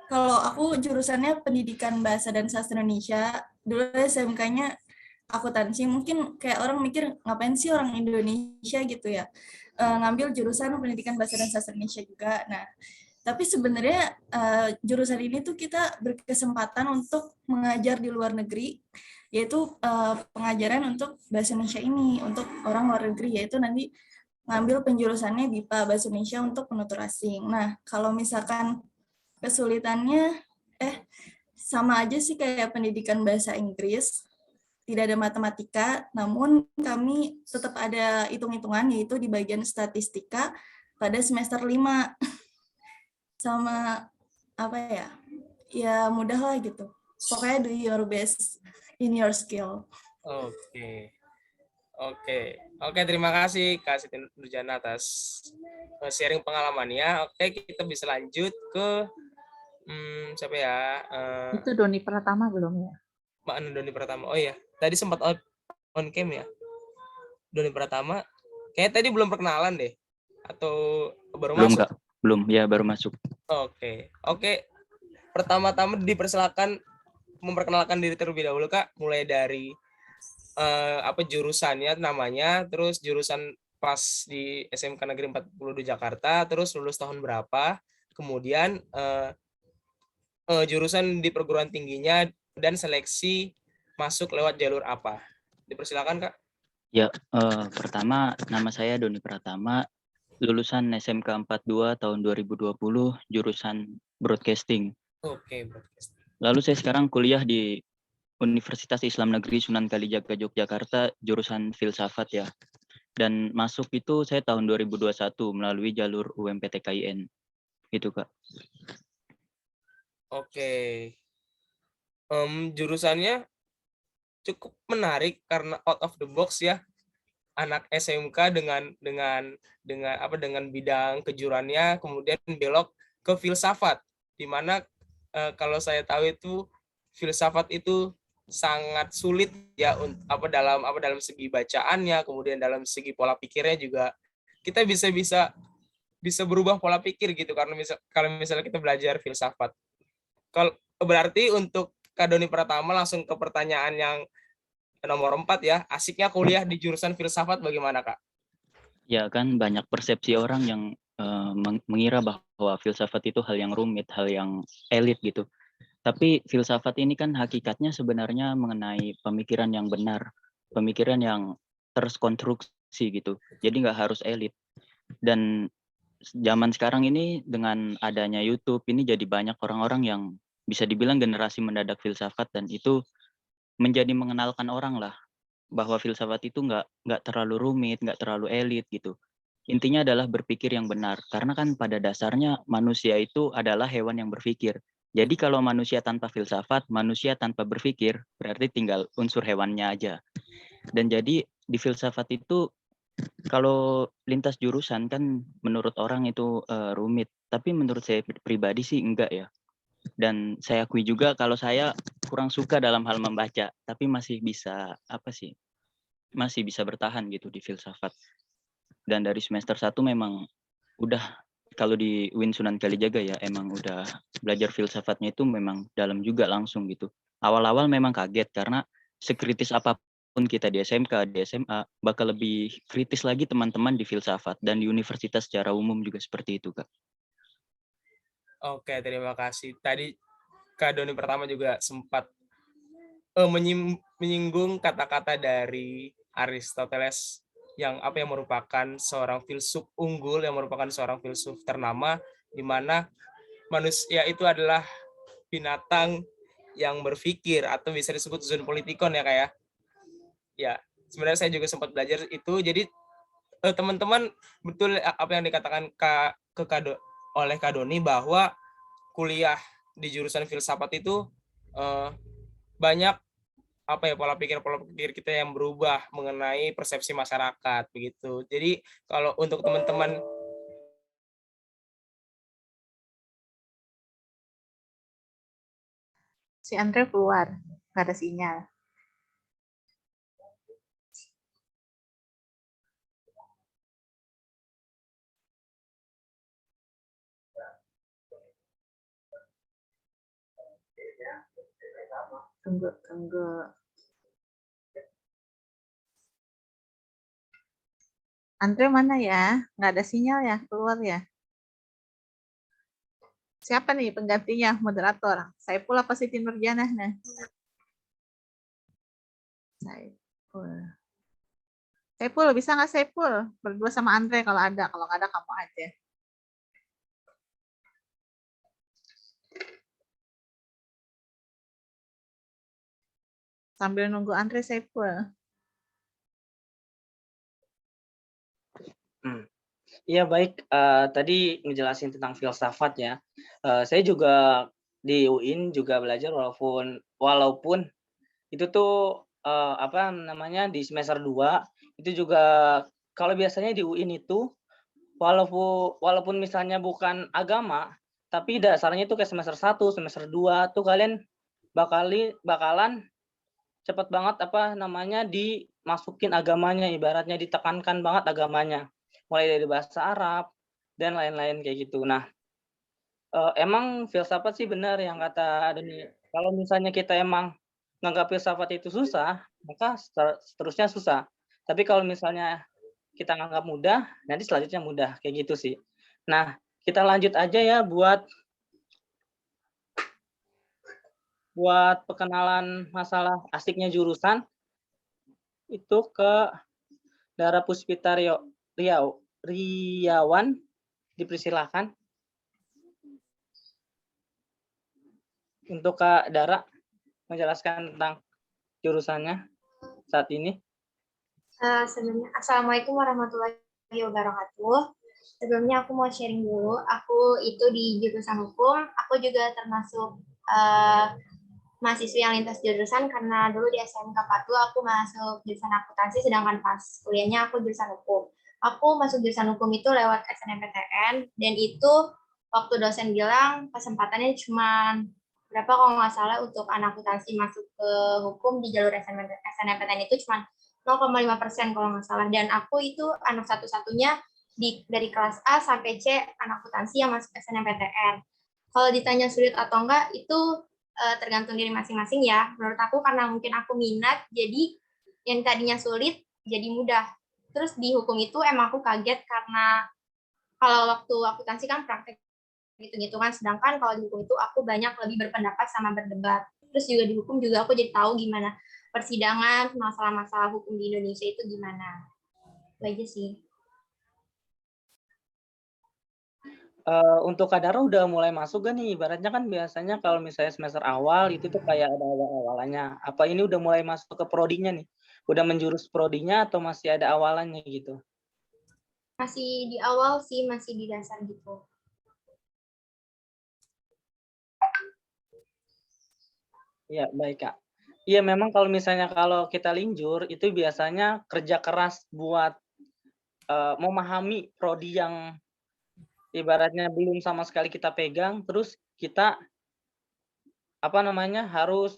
Kalau aku jurusannya Pendidikan Bahasa dan Sastra Indonesia. Dulu SMK-nya akuntansi. Mungkin kayak orang mikir ngapain sih orang Indonesia gitu ya. Ngambil jurusan Pendidikan Bahasa dan Sastra Indonesia juga. Nah, tapi sebenarnya jurusan ini tuh kita berkesempatan untuk mengajar di luar negeri, yaitu pengajaran untuk bahasa Indonesia ini untuk orang luar negeri, yaitu nanti ngambil penjurusannya BIPA Bahasa Indonesia untuk penutur asing. Nah, kalau misalkan kesulitannya sama aja sih kayak pendidikan bahasa Inggris, tidak ada matematika, namun kami tetap ada hitung-hitungan yaitu di bagian statistika pada semester 5. Sama apa ya? Ya mudah lah gitu. Pokoknya do your best in your skill. Oke, terima kasih Kak Siti Nurjana atas sharing pengalamannya. Oke, kita bisa lanjut ke siapa ya? Itu Doni Pratama belum ya? Mbak Doni Pratama. Oh iya, tadi sempat on cam ya. Doni Pratama. Kayaknya tadi belum perkenalan deh. Atau baru Belum, masuk? Kak. Belum, ya baru masuk. Oke. Pertama-tama dipersilakan memperkenalkan diri terlebih dahulu Kak. Mulai dari jurusannya namanya, terus jurusan pas di SMK Negeri 42 Jakarta, terus lulus tahun berapa, kemudian jurusan di perguruan tingginya dan seleksi masuk lewat jalur apa. Dipersilakan Kak. Ya, pertama nama saya Doni Pratama, lulusan SMK 42 tahun 2020, jurusan broadcasting. Oke, broadcasting. Lalu saya sekarang kuliah di Universitas Islam Negeri Sunan Kalijaga Yogyakarta, jurusan filsafat ya. Dan masuk itu saya tahun 2021 melalui jalur UMPTKIN. Itu Kak. Oke. Jurusannya cukup menarik karena out of the box ya. Anak SMK dengan bidang kejuruannya kemudian belok ke filsafat, di mana kalau saya tahu itu filsafat itu sangat sulit ya dalam segi bacaannya, kemudian dalam segi pola pikirnya juga kita bisa berubah pola pikir gitu karena kalau misalnya kita belajar filsafat. Kalau berarti untuk Kak Doni Pratama langsung ke pertanyaan yang nomor 4 ya, asiknya kuliah di jurusan filsafat bagaimana Kak? Ya kan banyak persepsi orang yang mengira bahwa filsafat itu hal yang rumit, hal yang elit gitu. Tapi filsafat ini kan hakikatnya sebenarnya mengenai pemikiran yang benar, pemikiran yang terkonstruksi gitu. Jadi nggak harus elit. Dan zaman sekarang ini dengan adanya YouTube ini jadi banyak orang-orang yang bisa dibilang generasi mendadak filsafat, dan itu menjadi mengenalkan orang lah bahwa filsafat itu nggak terlalu rumit, nggak terlalu elit gitu. Intinya adalah berpikir yang benar, karena kan pada dasarnya manusia itu adalah hewan yang berpikir. Jadi kalau manusia tanpa filsafat, manusia tanpa berpikir, berarti tinggal unsur hewannya aja. Dan jadi di filsafat itu, kalau lintas jurusan kan menurut orang itu rumit, tapi menurut saya pribadi sih enggak ya. Dan saya akui juga kalau saya kurang suka dalam hal membaca, tapi masih bisa masih bisa bertahan gitu di filsafat. Dan dari semester 1 memang udah, kalau di UIN Sunan Kalijaga ya, emang udah belajar filsafatnya itu memang dalam juga langsung gitu. Awal-awal memang kaget karena sekritis apapun kita di SMK, di SMA, bakal lebih kritis lagi teman-teman di filsafat, dan di universitas secara umum juga seperti itu, Kak. Oke, terima kasih. Tadi Kak Doni pertama juga sempat menyinggung kata-kata dari Aristoteles yang merupakan seorang filsuf unggul, yang merupakan seorang filsuf ternama, di mana manusia itu adalah binatang yang berpikir, atau bisa disebut zoon politikon ya, kayak ya. Sebenarnya saya juga sempat belajar itu. Jadi teman-teman, betul apa yang dikatakan oleh Kak Doni, bahwa kuliah di jurusan filsafat itu banyak pola pikir kita yang berubah mengenai persepsi masyarakat begitu. Jadi kalau untuk teman-teman Si Andre keluar, nggak ada sinyal. Tunggu. Andre mana ya? Nggak ada sinyal ya, keluar ya. Siapa nih penggantinya, moderator? Saiful apa Siti Nurjanah? Nah. Saiful, bisa nggak Saiful? Berdua sama Andre kalau ada. Kalau nggak ada, kamu aja. Sambil nunggu Andre, Saiful. Iya baik, tadi ngejelasin tentang filsafat ya. Saya juga di UIN juga belajar, walaupun itu tuh di semester 2 itu juga, kalau biasanya di UIN itu walaupun misalnya bukan agama, tapi dasarnya itu kayak semester 1, semester 2 tuh kalian bakalan cepet banget dimasukin agamanya, ibaratnya ditekankan banget agamanya. Mulai dari bahasa Arab dan lain-lain kayak gitu. Nah, emang filsafat sih benar yang kata Deni. Kalau misalnya kita emang nganggap filsafat itu susah, maka seterusnya susah. Tapi kalau misalnya kita nganggap mudah, nanti selanjutnya mudah, kayak gitu sih. Nah, kita lanjut aja ya buat perkenalan masalah asiknya jurusan. Itu ke Dara Puspita Riawan, dipersilahkan untuk Kak Dara menjelaskan tentang jurusannya saat ini. Sebelumnya, Assalamualaikum warahmatullahi wabarakatuh. Sebelumnya aku mau sharing dulu. Aku itu di jurusan hukum. Aku juga termasuk mahasiswa yang lintas jurusan, karena dulu di SMK 42 aku masuk jurusan akuntansi, sedangkan pas kuliahnya aku jurusan hukum. Aku masuk jurusan hukum itu lewat SNMPTN, dan itu waktu dosen bilang kesempatannya cuma berapa kalau nggak salah untuk anak akuntansi masuk ke hukum di jalur SNMPTN itu cuma 0,5% kalau nggak salah. Dan aku itu anak satu-satunya dari kelas A sampai C anak akuntansi yang masuk SNMPTN. Kalau ditanya sulit atau enggak, itu tergantung diri masing-masing ya. Menurut aku karena mungkin aku minat, jadi yang tadinya sulit jadi mudah. Terus di hukum itu emang aku kaget karena kalau waktu akuntansi kan praktek hitung-hitungan, sedangkan kalau di hukum itu aku banyak lebih berpendapat sama berdebat. Terus juga di hukum juga aku jadi tahu gimana persidangan, masalah-masalah hukum di Indonesia itu gimana. Itu aja sih. Untuk Kadara udah mulai masuk gak nih? Ibaratnya kan biasanya kalau misalnya semester awal itu tuh kayak ada awal-awalannya. Apa ini udah mulai masuk ke prodinya nih? Udah menjurus prodinya atau masih ada awalannya gitu? Masih di awal sih, masih di dasar gitu. Iya, baik Kak. Iya, memang kalau misalnya kalau kita linjur itu biasanya kerja keras buat memahami prodi yang ibaratnya belum sama sekali kita pegang, terus kita harus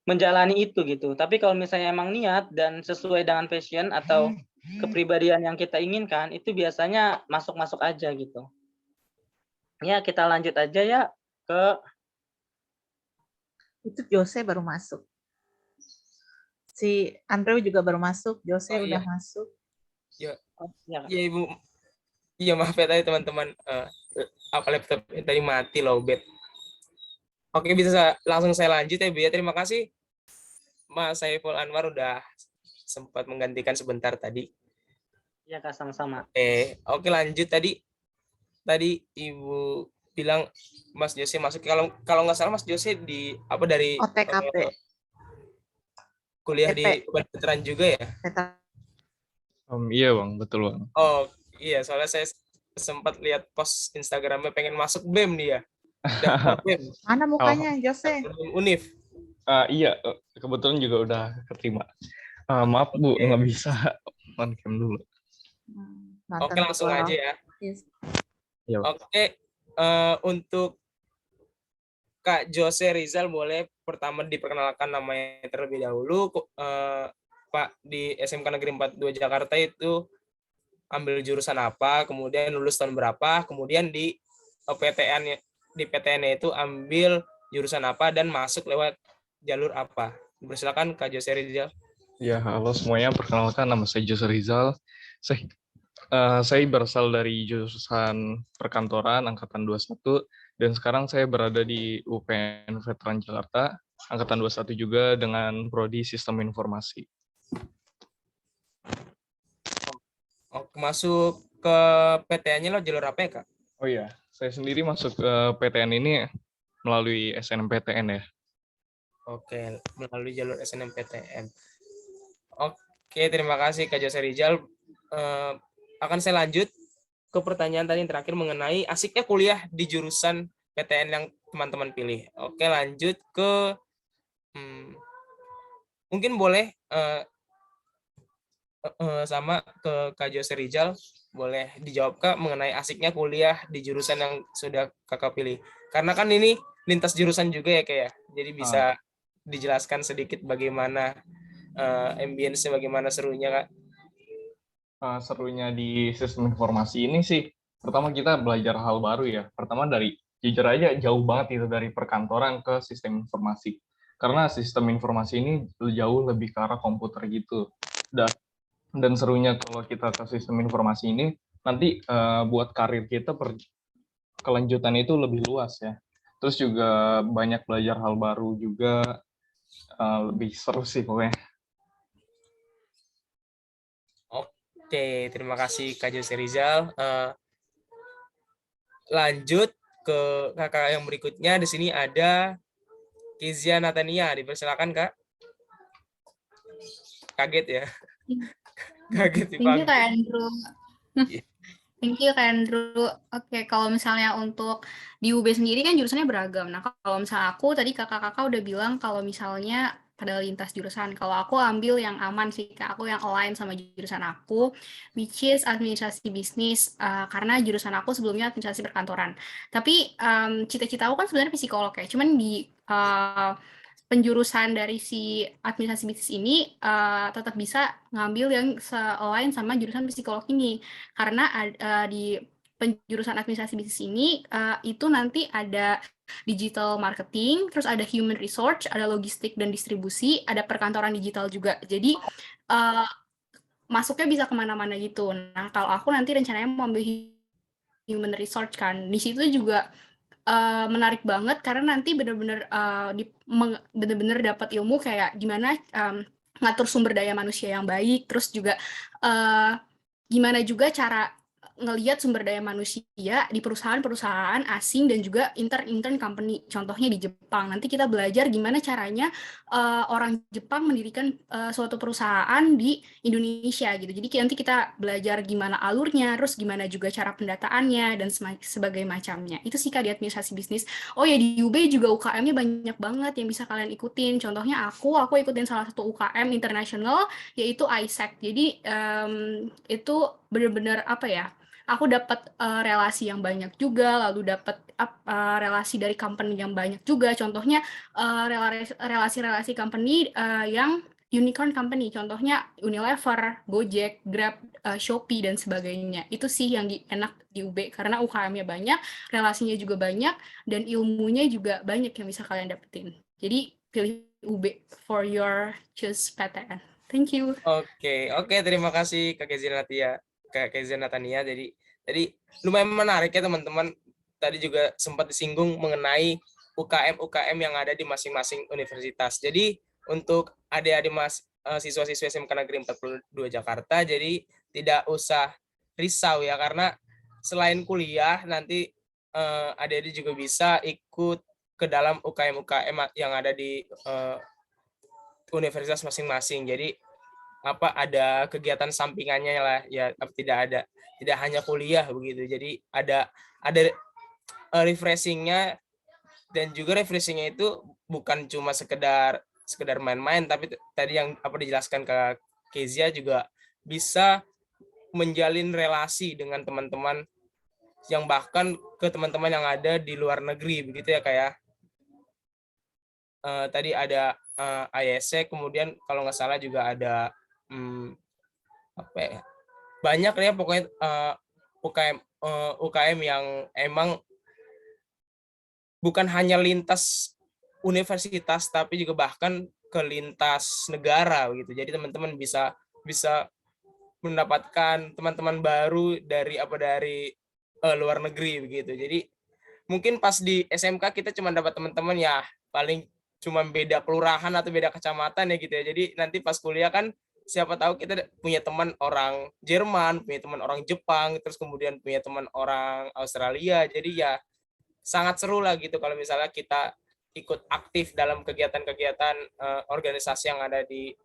menjalani itu gitu. Tapi kalau misalnya emang niat dan sesuai dengan passion atau kepribadian yang kita inginkan, itu biasanya masuk-masuk aja gitu. Ya, kita lanjut aja ya ke Itu Jose baru masuk. Si Andrew juga baru masuk, Jose udah masuk. Ya, ya, ya Ibu. Iya maaf ya tadi teman-teman, apa laptop tadi mati low bed. Oke, bisa langsung saya lanjut ya Bu ya. Terima kasih Mas Saiful Anwar udah sempat menggantikan sebentar tadi. Ya Kak, sama-sama. Oke lanjut tadi Ibu bilang Mas Jose masuk, kalau nggak salah Mas Jose di apa dari OTKP. Kuliah di kedokteran juga ya? Iya Bang, betul Bang. Oh iya, soalnya saya sempat lihat post Instagramnya pengen masuk BEM dia. BEM. Mana mukanya Jose? Unif. Iya, kebetulan juga udah keterima. Maaf Bu, nggak bisa on cam dulu. Oke, langsung aja ya. Iya, Oke, untuk Kak Jose Rizal boleh pertama diperkenalkan namanya terlebih dahulu. Pak, di SMK Negeri 42 Jakarta itu ambil jurusan apa, kemudian lulus tahun berapa, kemudian di PTN itu ambil jurusan apa dan masuk lewat jalur apa. Silakan Kak Jose Rizal. Ya, halo semuanya. Perkenalkan nama saya Jose Rizal. Saya berasal dari jurusan perkantoran angkatan 21 dan sekarang saya berada di UPN Veteran Jakarta angkatan 21 juga dengan prodi Sistem Informasi. Masuk ke PTN-nya lo jalur apa ya Kak? Oh iya, saya sendiri masuk ke PTN ini melalui SNMPTN ya. Oke, melalui jalur SNMPTN. Oke, terima kasih Kak Jose Rizal. Akan saya lanjut ke pertanyaan tadi yang terakhir mengenai asiknya kuliah di jurusan PTN yang teman-teman pilih. Oke, lanjut ke mungkin boleh sama ke Kak Jose Rizal, boleh dijawab Kak mengenai asiknya kuliah di jurusan yang sudah Kakak pilih. Karena kan ini lintas jurusan juga ya Kak ya. Jadi bisa dijelaskan sedikit bagaimana ambience-nya, bagaimana serunya Kak. Serunya di sistem informasi ini sih, pertama kita belajar hal baru ya. Pertama dari, jujur aja jauh banget itu dari perkantoran ke sistem informasi. Karena sistem informasi ini jauh lebih ke arah komputer gitu. Dan serunya kalau kita ke sistem informasi ini, nanti buat karir kita kelanjutan itu lebih luas ya. Terus juga banyak belajar hal baru juga, lebih seru sih pokoknya. Oke, terima kasih Kak Jose Rizal. Lanjut ke kakak yang berikutnya. Di sini ada Kezia Natania. Dipersilakan Kak. Kaget ya. Kaget Thank you Kak Andrew. Thank you Kak Andrew. Oke, kalau misalnya untuk di UB sendiri kan jurusannya beragam. Nah, kalau misalnya aku tadi kakak-kakak udah bilang kalau misalnya pada lintas jurusan. Kalau aku ambil yang aman sih, Kak. Aku yang align sama jurusan aku, which is administrasi bisnis, karena jurusan aku sebelumnya administrasi perkantoran. Tapi cita-cita aku kan sebenarnya psikolog ya, cuman di penjurusan dari si administrasi bisnis ini tetap bisa ngambil yang align sama jurusan psikolog ini. Karena di penjurusan administrasi bisnis ini itu nanti ada digital marketing, terus ada human resource, ada logistik dan distribusi, ada perkantoran digital juga. Jadi masuknya bisa kemana-mana gitu. Nah, kalau aku nanti rencananya mau ambil human resource kan. Di situ juga menarik banget karena nanti benar-benar benar-benar dapat ilmu kayak gimana ngatur sumber daya manusia yang baik, terus juga gimana juga cara ngelihat sumber daya manusia di perusahaan-perusahaan asing dan juga intern company. Contohnya di Jepang. Nanti kita belajar gimana caranya orang Jepang mendirikan suatu perusahaan di Indonesia gitu. Jadi nanti kita belajar gimana alurnya, terus gimana juga cara pendataannya dan sebagai macamnya. Itu sih Kak di administrasi bisnis. Oh ya di UB juga UKM-nya banyak banget yang bisa kalian ikutin. Contohnya aku ikutin salah satu UKM internasional yaitu ISEC. Jadi itu benar-benar apa ya? Aku dapat relasi yang banyak juga, lalu dapat relasi dari company yang banyak juga. Contohnya relasi-relasi company yang unicorn company, contohnya Unilever, Gojek, Grab, Shopee, dan sebagainya. Itu sih yang enak di UB, karena UKM-nya banyak, relasinya juga banyak, dan ilmunya juga banyak yang bisa kalian dapetin. Jadi pilih UB for your choose PTN. Thank you. Oke, terima kasih Kak Kezia Natania. Jadi lumayan menarik ya teman-teman. Tadi juga sempat disinggung mengenai UKM yang ada di masing-masing universitas. Jadi untuk adik-adik siswa-siswa SMK Negeri 42 Jakarta, jadi tidak usah risau ya, karena selain kuliah nanti adik-adik juga bisa ikut ke dalam UKM yang ada di universitas masing-masing. Jadi ada kegiatan sampingannya lah ya, tidak hanya kuliah begitu. Jadi ada refreshingnya, dan juga refreshingnya itu bukan cuma sekedar main-main, tapi tadi yang dijelaskan ke Kezia juga bisa menjalin relasi dengan teman-teman yang bahkan ke teman-teman yang ada di luar negeri begitu ya kayak tadi ada ISEC, kemudian kalau nggak salah juga ada banyak ya pokoknya UKM yang emang bukan hanya lintas universitas tapi juga bahkan ke lintas negara gitu. Jadi teman-teman bisa mendapatkan teman-teman baru dari luar negeri begitu. Jadi mungkin pas di SMK kita cuma dapat teman-teman ya paling cuma beda kelurahan atau beda kecamatan ya gitu ya. Jadi nanti pas kuliah kan siapa tahu kita punya teman orang Jerman, punya teman orang Jepang, terus kemudian punya teman orang Australia. Jadi ya sangat seru lah gitu kalau misalnya kita ikut aktif dalam kegiatan-kegiatan organisasi yang ada di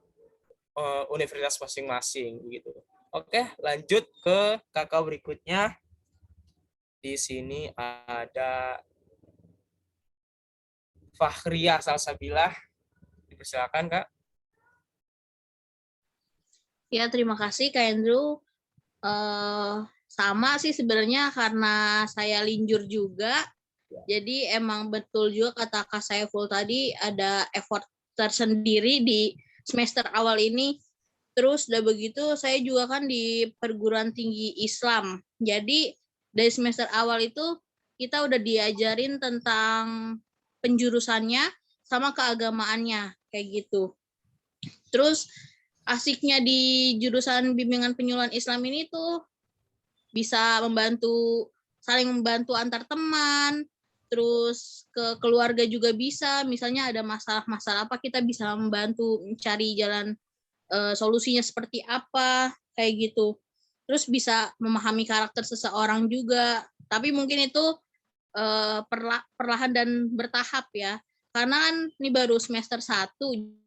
universitas masing-masing gitu. Oke, lanjut ke kakak berikutnya. Di sini ada Fahria Salsabila. Silakan Kak. Ya, terima kasih Kak Andrew. Sama sih sebenarnya karena saya linjur juga. Jadi emang betul juga kata Kak Saiful tadi ada effort tersendiri di semester awal ini. Terus udah begitu saya juga kan di perguruan tinggi Islam. Jadi dari semester awal itu kita udah diajarin tentang penjurusannya sama keagamaannya kayak gitu. Terus asiknya di jurusan bimbingan penyuluhan Islam ini tuh bisa saling membantu antar teman, terus ke keluarga juga bisa, misalnya ada masalah-masalah apa kita bisa membantu mencari jalan solusinya seperti apa kayak gitu. Terus bisa memahami karakter seseorang juga, tapi mungkin itu perlahan dan bertahap ya. Karena kan ini baru semester 1,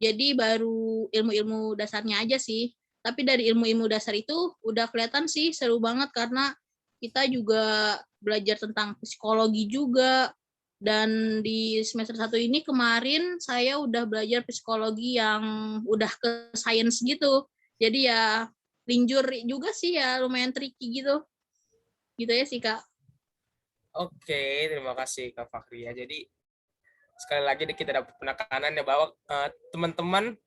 jadi baru ilmu-ilmu dasarnya aja sih. Tapi dari ilmu-ilmu dasar itu udah kelihatan sih seru banget karena kita juga belajar tentang psikologi juga. Dan di semester 1 ini kemarin saya udah belajar psikologi yang udah ke sains gitu. Jadi ya linjur juga sih ya, lumayan tricky gitu. Gitu ya sih Kak. Oke, terima kasih Kak Fahria. Jadi sekali lagi kita dapat penekanan ya bahwa teman-teman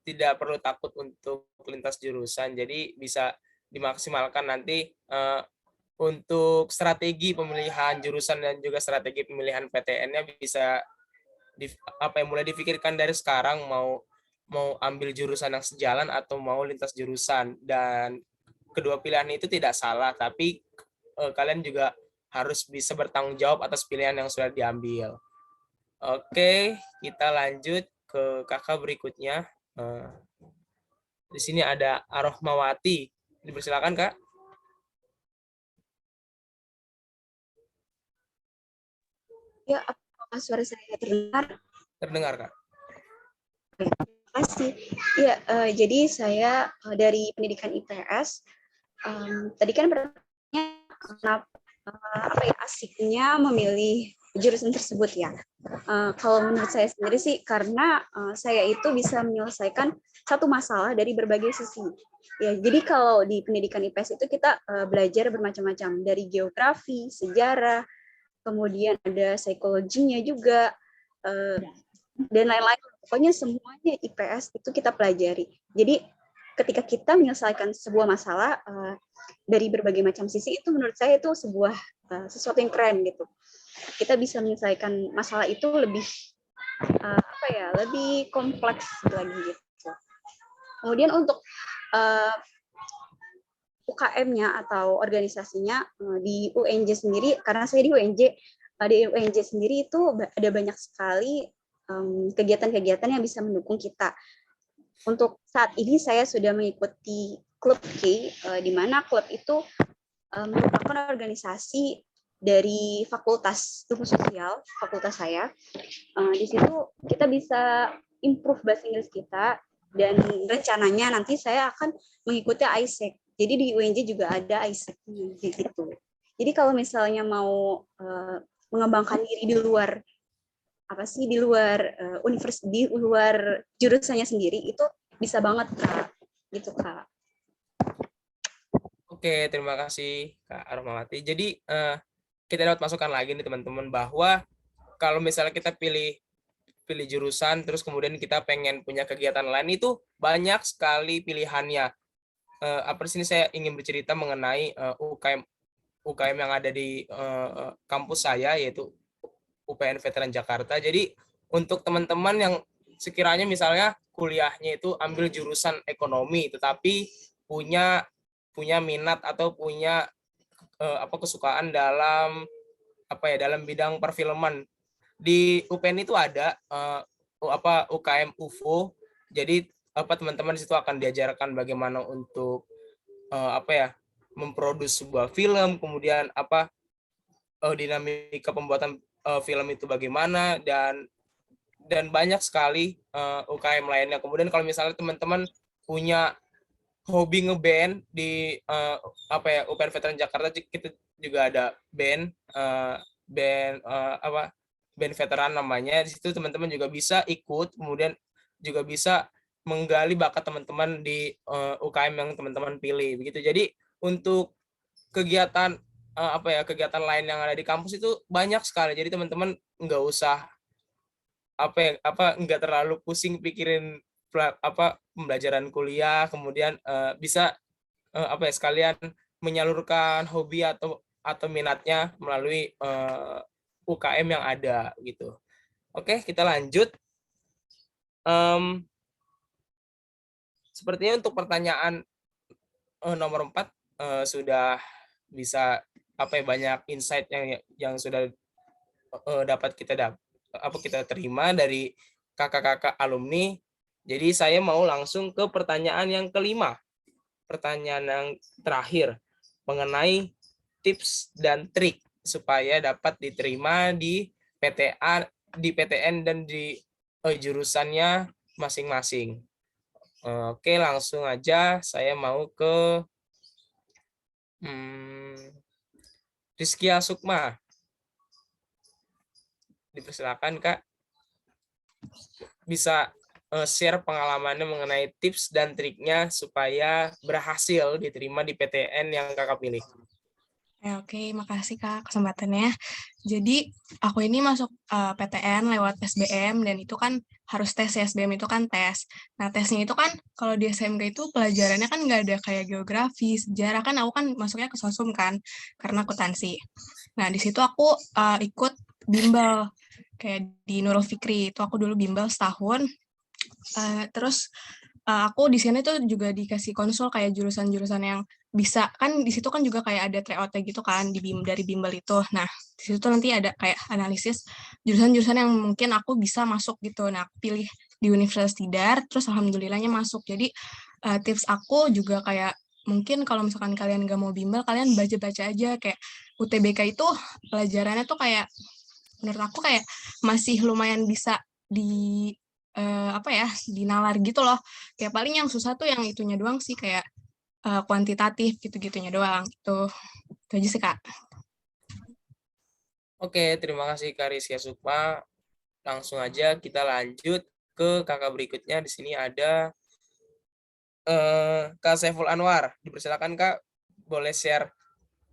tidak perlu takut untuk lintas jurusan. Jadi bisa dimaksimalkan nanti untuk strategi pemilihan jurusan dan juga strategi pemilihan PTN-nya bisa mulai dipikirkan dari sekarang mau ambil jurusan yang sejalan atau mau lintas jurusan. Dan kedua pilihan itu tidak salah, tapi kalian juga harus bisa bertanggung jawab atas pilihan yang sudah diambil. Oke, kita lanjut ke kakak berikutnya. Di sini ada Arohmawati. Dipersilakan, Kak. Ya, apakah suara saya terdengar? Terdengar, Kak. Terima kasih. Ya, jadi saya dari pendidikan IPS. Tadi kan pertanyaannya kenapa apa ya asiknya memilih jurusan tersebut ya. Kalau menurut saya sendiri sih karena saya itu bisa menyelesaikan satu masalah dari berbagai sisi. Ya, jadi kalau di pendidikan IPS itu kita belajar bermacam-macam dari geografi, sejarah, kemudian ada psikologinya juga, dan lain-lain. Pokoknya semuanya IPS itu kita pelajari. Jadi ketika kita menyelesaikan sebuah masalah dari berbagai macam sisi, itu menurut saya itu sebuah sesuatu yang keren gitu. Kita bisa menyelesaikan masalah itu lebih lebih kompleks lagi gitu. Kemudian untuk UKM-nya atau organisasinya di UNJ sendiri, karena saya di UNJ sendiri itu ada banyak sekali kegiatan-kegiatan yang bisa mendukung kita. Untuk saat ini saya sudah mengikuti klub K, di mana klub itu merupakan organisasi dari Fakultas Ilmu Sosial, fakultas saya. Di situ kita bisa improve bahasa Inggris kita, dan rencananya nanti saya akan mengikuti ISEC. Jadi di UNJ juga ada ISEC gitu. Jadi kalau misalnya mau mengembangkan diri di luar universitas, di luar jurusannya sendiri, itu bisa banget Kak. Gitu Kak. Oke, terima kasih Kak Arohmawati. Jadi kita dapat masukan lagi nih teman-teman bahwa kalau misalnya kita pilih jurusan terus kemudian kita pengen punya kegiatan lain, itu banyak sekali pilihannya. Di sini saya ingin bercerita mengenai UKM yang ada di kampus saya, yaitu UPN Veteran Jakarta. Jadi untuk teman-teman yang sekiranya misalnya kuliahnya itu ambil jurusan ekonomi tetapi punya minat atau punya kesukaan dalam dalam bidang perfilman, di UPN itu ada UKM UFO. Jadi teman-teman di situ akan diajarkan bagaimana untuk memproduksi sebuah film, kemudian dinamika pembuatan film itu bagaimana, dan banyak sekali UKM lainnya. Kemudian kalau misalnya teman-teman punya hobi ngeband di UPN Veteran Jakarta, kita juga ada band veteran namanya. Di situ teman-teman juga bisa ikut, kemudian juga bisa menggali bakat teman-teman di UKM yang teman-teman pilih begitu. Jadi untuk kegiatan kegiatan lain yang ada di kampus itu banyak sekali. Jadi teman-teman nggak usah nggak terlalu pusing pikirin pembelajaran kuliah, kemudian bisa sekalian menyalurkan hobi atau minatnya melalui UKM yang ada gitu. Oke, kita lanjut. Sepertinya untuk pertanyaan nomor 4 sudah bisa banyak insight yang sudah dapat kita terima dari kakak-kakak alumni. Jadi saya mau langsung ke pertanyaan yang kelima. Pertanyaan yang terakhir mengenai tips dan trik supaya dapat diterima di PTN dan di jurusannya masing-masing. Oke, langsung aja saya mau ke Rizkia Sukma. Dipersilakan Kak. Bisa share pengalamannya mengenai tips dan triknya supaya berhasil diterima di PTN yang Kakak pilih. Oke, makasih Kak kesempatannya. Jadi aku ini masuk PTN lewat SBM, dan itu kan harus tes ya, SBM itu kan tes. Nah tesnya itu kan kalau di SMK itu pelajarannya kan nggak ada kayak geografi, sejarah, kan aku kan masuknya ke sosum kan karena akuntansi. Nah di situ aku ikut bimbel kayak di Nurul Fikri, itu aku dulu bimbel setahun. Terus aku di sini tuh juga dikasih konsul kayak jurusan-jurusan yang bisa kan di situ kan juga kayak ada tryout gitu kan dari bimbel itu. Nah, di situ nanti ada kayak analisis jurusan-jurusan yang mungkin aku bisa masuk gitu. Nah, aku pilih di Universitas Tidar, terus alhamdulillahnya masuk. Jadi tips aku juga kayak mungkin kalau misalkan kalian gak mau bimbel, kalian baca-baca aja kayak UTBK itu pelajarannya tuh kayak menurut aku kayak masih lumayan bisa apa ya, dinalar gitu loh. Kayak paling yang susah tuh yang itunya doang sih, kayak kuantitatif gitu-gitunya doang. Itu aja sih, Kak. Oke, terima kasih Kak Rizky Sukma. Langsung aja kita lanjut ke kakak berikutnya. Di sini ada Kak Saiful Anwar. Dipersilakan Kak, boleh share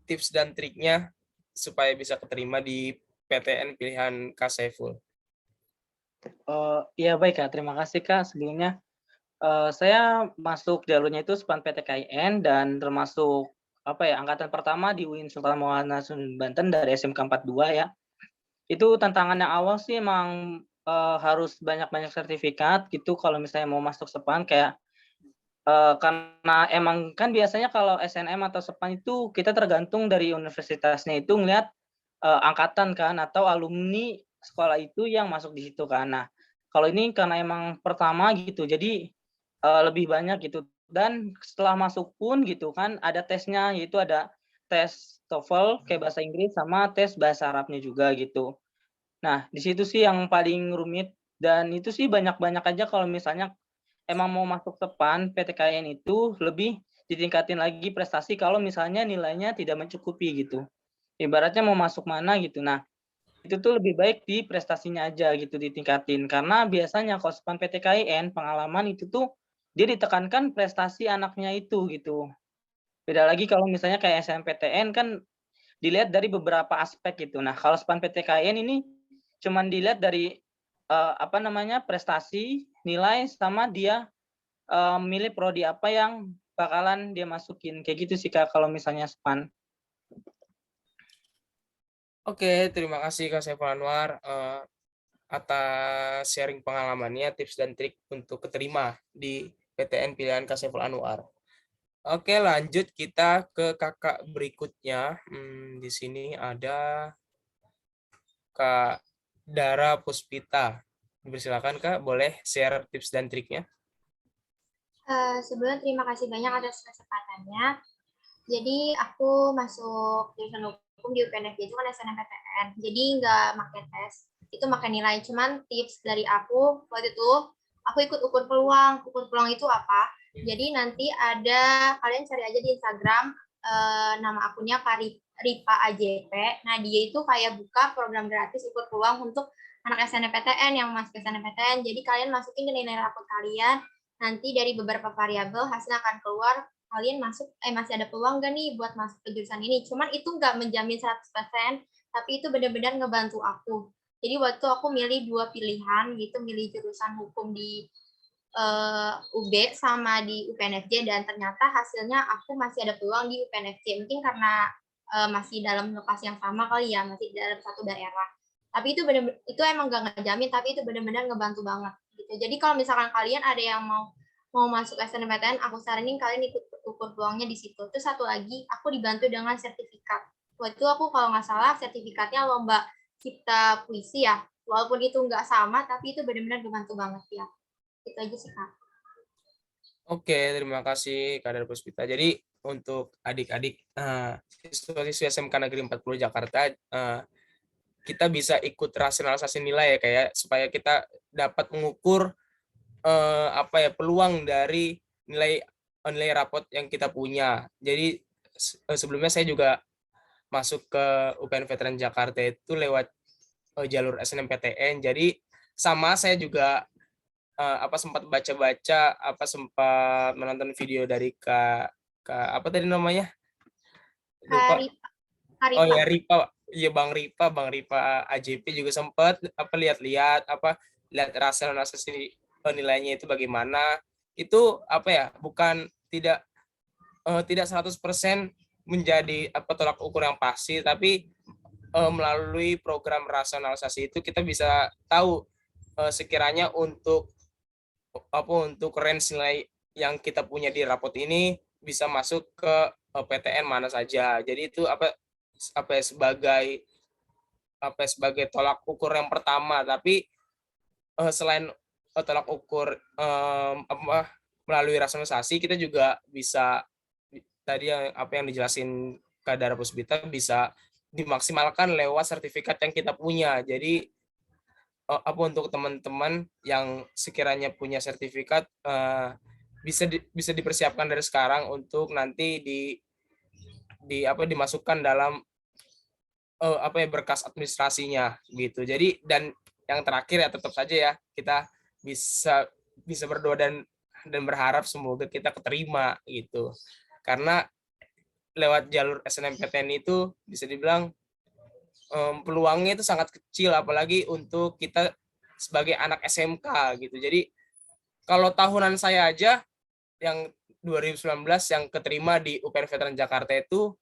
tips dan triknya supaya bisa keterima di PTN pilihan Kak Saiful. Iya baik Kak, terima kasih Kak. Sebelumnya saya masuk jalurnya itu SPAN PTKIN dan termasuk angkatan pertama di UIN Sultan Maulana Hasanuddin Banten dari SMK 42 ya. Itu tantangan yang awal sih emang harus banyak-banyak sertifikat gitu kalau misalnya mau masuk SPAN kayak karena emang kan biasanya kalau SNM atau SPAN itu kita tergantung dari universitasnya itu ngeliat angkatan kan atau alumni sekolah itu yang masuk di situ kan. Nah, kalau ini karena emang pertama gitu, jadi lebih banyak gitu. Dan setelah masuk pun gitu kan ada tesnya, yaitu ada tes TOEFL kayak bahasa Inggris sama tes bahasa Arabnya juga gitu. Nah, di situ sih yang paling rumit dan itu sih banyak-banyak aja kalau misalnya emang mau masuk SPAN PTKIN itu lebih ditingkatin lagi prestasi kalau misalnya nilainya tidak mencukupi gitu. Ibaratnya mau masuk mana gitu. Nah, itu tuh lebih baik di prestasinya aja gitu ditingkatin. Karena biasanya kalau SPAN PTKIN pengalaman itu tuh dia ditekankan prestasi anaknya itu gitu. Beda lagi kalau misalnya kayak SNMPTN kan dilihat dari beberapa aspek gitu. Nah, kalau SPAN PTKIN ini cuman dilihat dari prestasi, nilai sama dia milih prodi apa yang bakalan dia masukin. Kayak gitu sih Kak kalau misalnya SPAN. Oke, terima kasih Kak Saiful Anwar atas sharing pengalamannya, tips dan trik untuk keterima di PTN pilihan Kak Saiful Anwar. Oke, lanjut kita ke kakak berikutnya. Di sini ada Kak Dara Puspita. Silakan Kak, boleh share tips dan triknya? Sebelumnya terima kasih banyak atas kesempatannya. Jadi aku masuk jurusan hukum di UPNFJ itu kan SNMPTN. Jadi nggak pakai tes, itu pakai nilai. Cuman tips dari aku waktu itu, aku ikut ukur peluang. Ukur peluang itu apa? Jadi nanti ada, kalian cari aja di Instagram, nama akunnya Kak Ripa AJP. Nah dia itu kayak buka program gratis ukur peluang untuk anak SNMPTN yang masuk SNMPTN. Jadi kalian masukin nilai rapot kalian, nanti dari beberapa variabel hasilnya akan keluar, kalian masih ada peluang nggak nih buat masuk ke jurusan ini. Cuman itu nggak menjamin 100%, tapi itu benar-benar ngebantu aku. Jadi waktu aku milih 2 pilihan gitu, milih jurusan hukum di UB sama di UPNFJ, dan ternyata hasilnya aku masih ada peluang di UPNFJ. Mungkin karena masih dalam lokasi yang sama kali ya, masih dalam satu daerah. Tapi itu itu emang nggak ngejamin, tapi itu benar-benar ngebantu banget gitu. Jadi kalau misalkan kalian ada yang mau masuk SNMPTN, aku saranin kalian ikut ukur peluangnya di situ. Terus satu lagi, aku dibantu dengan sertifikat. Waktu itu aku kalau nggak salah sertifikatnya lomba cipta puisi ya. Walaupun itu nggak sama, tapi itu benar-benar ngebantu banget ya. Itu aja sih Kak. Oke, terima kasih Kak Dara Puspita. Jadi untuk adik-adik siswa-siswi SMK Negeri 40 Jakarta, kita bisa ikut rasionalisasi nilai ya kayak supaya kita dapat mengukur peluang dari nilai rapot yang kita punya. Jadi sebelumnya saya juga masuk ke UPN Veteran Jakarta itu lewat jalur SNMPTN. Jadi sama saya juga sempat baca-baca, sempat menonton video dari Kak apa tadi namanya? Lupa. Oh ya Ripa, iya Bang Ripa AJP juga sempat lihat-lihat lihat rasionalisasi nilainya itu bagaimana. Itu bukan tidak 100% menjadi tolak ukur yang pasti, tapi melalui program rasionalisasi itu kita bisa tahu sekiranya untuk range nilai yang kita punya di rapot ini bisa masuk ke PTN mana saja. Jadi itu sebagai tolak ukur yang pertama. Tapi selain tolak ukur melalui rasionalisasi, kita juga bisa tadi yang dijelasin Kak Dara Puspita bisa dimaksimalkan lewat sertifikat yang kita punya. Jadi untuk teman-teman yang sekiranya punya sertifikat bisa dipersiapkan dari sekarang untuk nanti dimasukkan dalam berkas administrasinya gitu. Jadi dan yang terakhir ya tetap saja ya kita bisa berdoa dan berharap semoga kita keterima gitu. Karena lewat jalur SNMPTN itu bisa dibilang peluangnya itu sangat kecil, apalagi untuk kita sebagai anak SMK gitu. Jadi kalau tahunan saya aja yang 2019 yang keterima di UPN Veteran Jakarta itu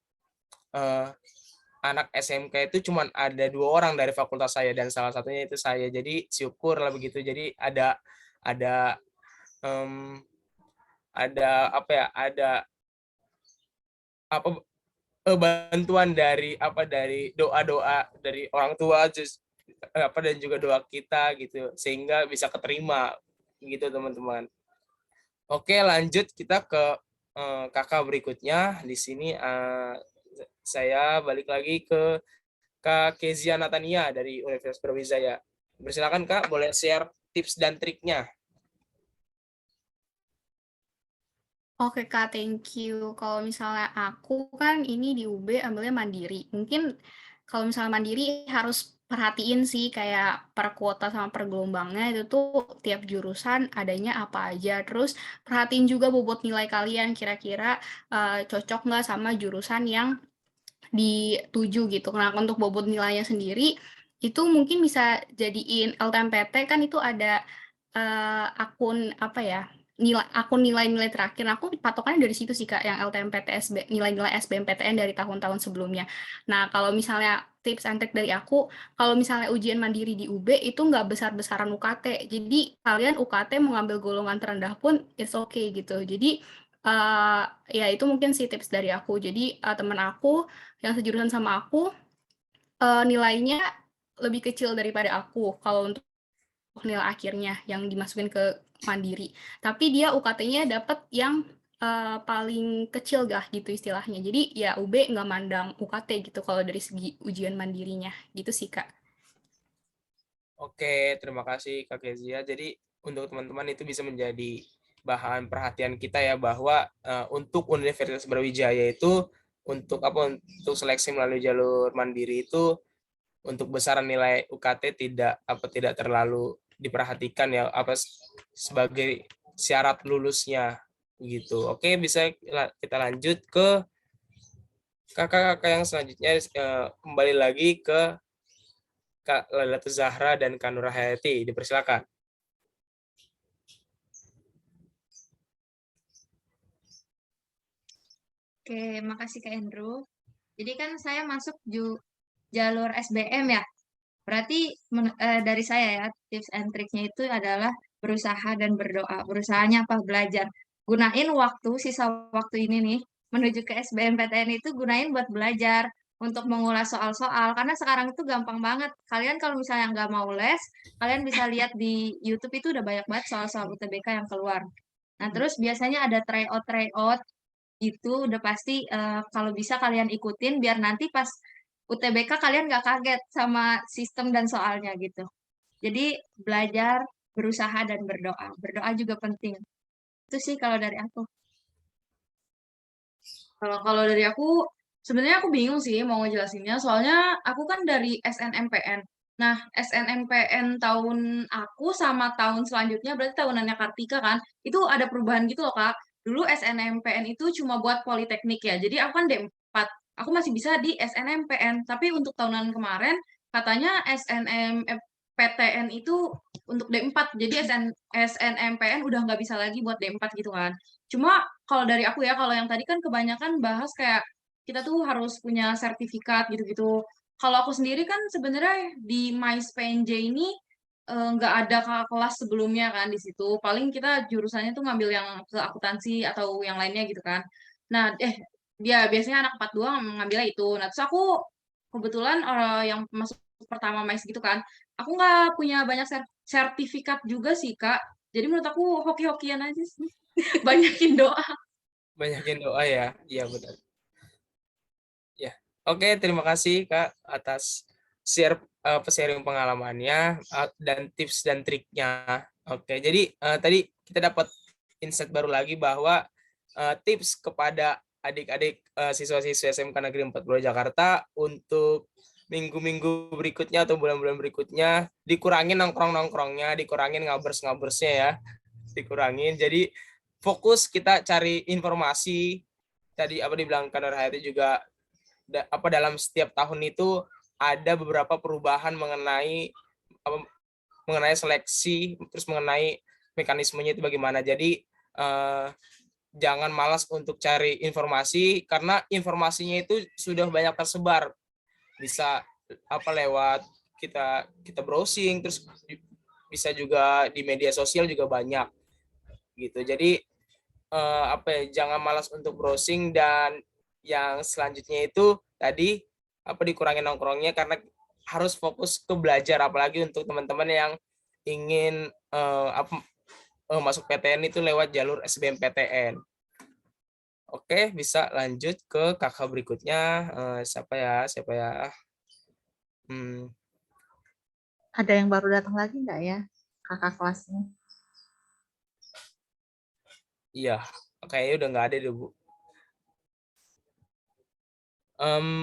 anak SMK itu cuma ada 2 orang dari fakultas saya dan salah satunya itu saya. Jadi syukur lah begitu. Jadi ada bantuan dari doa-doa dari orang tua dan juga doa kita gitu sehingga bisa keterima gitu teman-teman. Oke, lanjut kita ke kakak berikutnya. Di sini saya balik lagi ke Kak Kezia Natania dari Universitas Brawijaya. Bersilakan Kak, boleh share tips dan triknya. Oke Kak, thank you. Kalau misalnya aku kan ini di UB ambilnya mandiri. Mungkin kalau misalnya mandiri harus perhatiin sih kayak per kuota sama per gelombangnya itu tuh tiap jurusan adanya apa aja. Terus perhatiin juga bobot nilai kalian kira-kira cocok nggak sama jurusan yang dituju gitu. Nah, untuk bobot nilainya sendiri itu mungkin bisa jadiin LTMPT kan itu ada akun apa ya? Akun nilai-nilai terakhir. Nah, aku patokannya dari situ sih Kak, yang LTMPT nilai-nilai SBMPTN dari tahun-tahun sebelumnya. Nah, kalau misalnya tips and trick dari aku, kalau misalnya ujian mandiri di UB itu nggak besar-besaran UKT. Jadi kalian UKT mau ngambil golongan terendah pun it's okay gitu. Jadi ya itu mungkin sih tips dari aku. Jadi teman aku yang sejurusan sama aku nilainya lebih kecil daripada aku kalau untuk nilai akhirnya yang dimasukin ke mandiri. Tapi dia UKT-nya dapat yang paling kecil gitu istilahnya. Jadi ya UB nggak mandang UKT gitu kalau dari segi ujian mandirinya. Gitu sih Kak. Oke, terima kasih Kak Kezia. Jadi untuk teman-teman itu bisa menjadi bahan perhatian kita ya bahwa untuk Universitas Brawijaya itu untuk seleksi melalui jalur mandiri itu untuk besaran nilai UKT tidak terlalu diperhatikan ya sebagai syarat lulusnya gitu. Oke, bisa kita lanjut ke kakak-kakak yang selanjutnya, kembali lagi ke Kak Lailatul Zahra dan Kak Nur Hayati. Dipersilakan. Oke, makasih Kak Andrew. Jadi kan saya masuk jalur SBM ya. Berarti dari saya ya, tips and triknya itu adalah berusaha dan berdoa. Berusahanya apa? Belajar. Gunain sisa waktu ini nih, menuju ke SBMPTN itu gunain buat belajar, untuk mengulas soal-soal. Karena sekarang itu gampang banget. Kalian kalau misalnya nggak mau les, kalian bisa lihat di YouTube itu udah banyak banget soal-soal UTBK yang keluar. Nah, terus biasanya ada tryout itu udah pasti kalau bisa kalian ikutin biar nanti pas UTBK kalian nggak kaget sama sistem dan soalnya gitu. Jadi belajar, berusaha, dan berdoa. Berdoa juga penting. Itu sih kalau dari aku. Kalau dari aku, sebenarnya aku bingung sih mau ngejelasinnya, soalnya aku kan dari SNMPN. Nah, SNMPN tahun aku sama tahun selanjutnya, berarti tahunannya Kartika kan, itu ada perubahan gitu loh, Kak. Dulu SNMPN itu cuma buat politeknik ya, jadi aku kan D4. Aku masih bisa di SNMPN, tapi untuk tahunan kemarin, katanya SNMPTN itu untuk D4, jadi SNMPN udah nggak bisa lagi buat D4 gitu kan. Cuma kalau dari aku ya, kalau yang tadi kan kebanyakan bahas kayak kita tuh harus punya sertifikat gitu-gitu. Kalau aku sendiri kan sebenarnya di MICE PNJ ini nggak ada kelas sebelumnya kan di situ. Paling kita jurusannya tuh ngambil yang ke akuntansi atau yang lainnya gitu kan. Nah, dia biasanya anak 42 ngambilnya itu. Nah, terus aku kebetulan yang masuk pertama MAIS gitu kan, aku nggak punya banyak sertifikat juga sih, Kak. Jadi menurut aku hoki-hokian aja sih. Banyakin doa. Banyakin doa ya. Iya benar. Ya. Oke, terima kasih Kak atas sharing pengalamannya dan tips dan triknya. Oke, jadi tadi kita dapat insight baru lagi bahwa tips kepada adik-adik siswa-siswa SMK Negeri 42 Jakarta untuk minggu-minggu berikutnya atau bulan-bulan berikutnya dikurangin nongkrong-nongkrongnya, dikurangin ngabers-ngabersnya ya, dikurangin. Jadi fokus kita cari informasi. Tadi apa dibilang Kak Nurhayati juga dalam setiap tahun itu ada beberapa perubahan mengenai seleksi, terus mengenai mekanismenya itu bagaimana. Jadi jangan malas untuk cari informasi karena informasinya itu sudah banyak tersebar. Bisa lewat kita browsing, terus bisa juga di media sosial juga banyak gitu. Jadi jangan malas untuk browsing, dan yang selanjutnya itu tadi dikurangin nongkrongnya karena harus fokus ke belajar, apalagi untuk teman-teman yang ingin masuk PTN itu lewat jalur SBMPTN. Oke, bisa lanjut ke kakak berikutnya. Siapa ya? Ada yang baru datang lagi nggak ya kakak kelasnya? Iya, kayaknya udah nggak ada deh, Bu.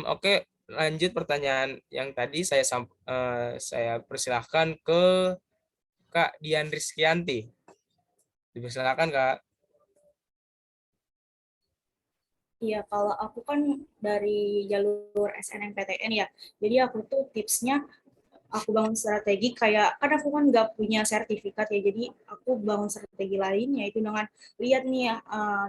Oke, lanjut pertanyaan yang tadi saya persilahkan ke Kak Dian Rizkyanti. Dipersilakan, Kak. Iya, kalau aku kan dari jalur SNMPTN ya, jadi aku tuh tipsnya aku bangun strategi kayak, kan aku kan nggak punya sertifikat ya, jadi aku bangun strategi lain, yaitu dengan lihat nih ya,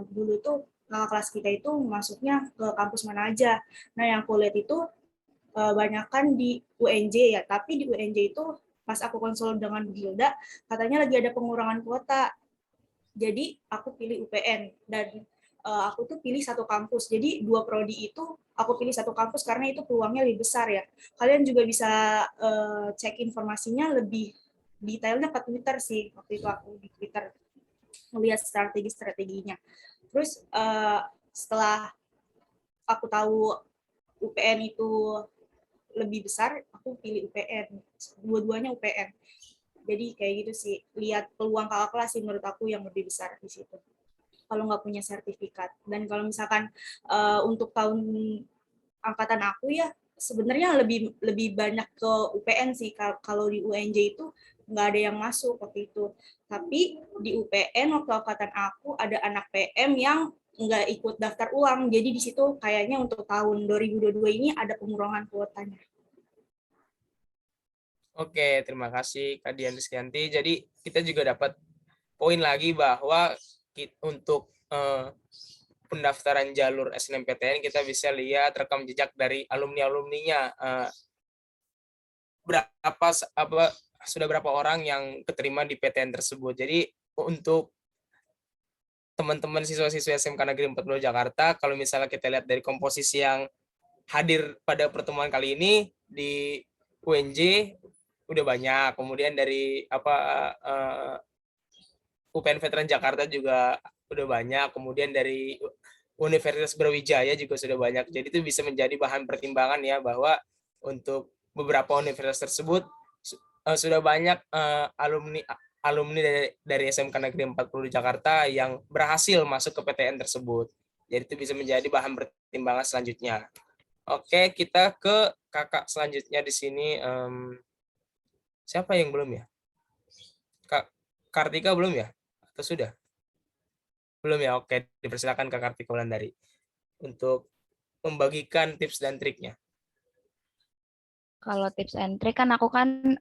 dulu tuh kelas kita itu masuknya ke kampus mana aja. Nah, yang aku lihat itu banyakkan di UNJ ya, tapi di UNJ itu pas aku konsul dengan Bu Hilda, katanya lagi ada pengurangan kuota. Jadi aku pilih UPN, dan aku tuh pilih satu kampus. Jadi 2 prodi itu aku pilih satu kampus karena itu peluangnya lebih besar ya. Kalian juga bisa cek informasinya lebih detailnya ke Twitter sih. Waktu itu aku di Twitter melihat strategi-strateginya. Terus setelah aku tahu UPN itu lebih besar, aku pilih UPN. Dua-duanya UPN. Jadi kayak gitu sih. Lihat peluang kakak kelas sih menurut aku yang lebih besar di situ. Kalau nggak punya sertifikat. Dan kalau misalkan untuk tahun angkatan aku ya, sebenarnya lebih banyak ke UPN sih. Kalau di UNJ itu nggak ada yang masuk waktu itu. Tapi di UPN waktu angkatan aku ada anak PM yang nggak ikut daftar ulang. Jadi di situ kayaknya untuk tahun 2022 ini ada pengurangan kuotanya. Oke, terima kasih Kak Dian Rizkyanti. Jadi kita juga dapat poin lagi bahwa untuk pendaftaran jalur SNMPTN kita bisa lihat rekam jejak dari alumni-alumninya. Sudah berapa orang yang keterima di PTN tersebut. Jadi untuk teman-teman siswa-siswa SMK Negeri 42 Jakarta, kalau misalnya kita lihat dari komposisi yang hadir pada pertemuan kali ini di UNJ udah banyak, kemudian dari UPN Veteran Jakarta juga udah banyak, kemudian dari Universitas Brawijaya juga sudah banyak. Jadi itu bisa menjadi bahan pertimbangan ya, bahwa untuk beberapa universitas tersebut sudah banyak alumni dari SMK Negeri 40 Jakarta yang berhasil masuk ke PTN tersebut. Jadi itu bisa menjadi bahan pertimbangan selanjutnya. Oke, kita ke kakak selanjutnya di sini. Siapa yang belum ya? Kak Kartika belum ya? Atau sudah? Belum ya? Oke, dipersilakan Kak Kartika Wulandari untuk membagikan tips dan triknya. Kalau tips and trick kan aku kan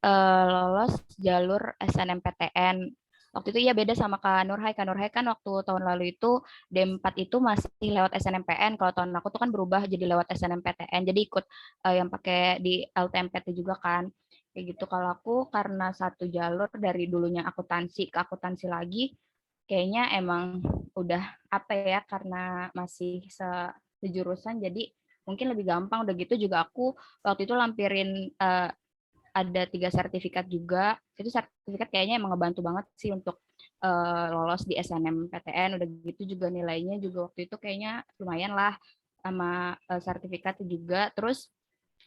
lolos jalur SNMPTN. Waktu itu ya beda sama Kak Nurhai. Kak Nurhai kan waktu tahun lalu itu D4 itu masih lewat SNMPN. Kalau tahun aku tuh kan berubah jadi lewat SNMPTN. Jadi ikut yang pakai di LTMPT juga kan. Kayak gitu. Kalau aku karena satu jalur dari dulunya akuntansi ke akuntansi lagi, kayaknya emang udah apa ya, karena masih sejurusan, jadi mungkin lebih gampang. Udah gitu juga aku waktu itu lampirin ada 3 sertifikat juga. Itu sertifikat kayaknya emang ngebantu banget sih untuk lolos di SNMPTN. Udah gitu juga nilainya juga waktu itu kayaknya lumayan lah sama sertifikat juga. Terus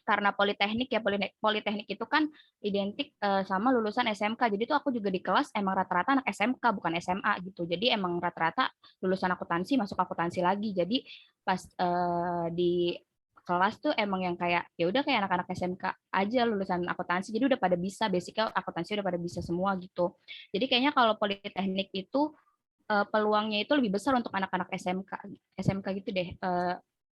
karena politeknik ya, politeknik itu kan identik sama lulusan SMK. Jadi tuh aku juga di kelas emang rata-rata anak SMK bukan SMA gitu. Jadi emang rata-rata lulusan akuntansi masuk akuntansi lagi. Jadi pas di kelas tuh emang yang kayak ya udah kayak anak-anak SMK aja lulusan akuntansi. Jadi udah pada bisa, basicnya akuntansi udah pada bisa semua gitu. Jadi kayaknya kalau politeknik itu peluangnya itu lebih besar untuk anak-anak SMK gitu deh.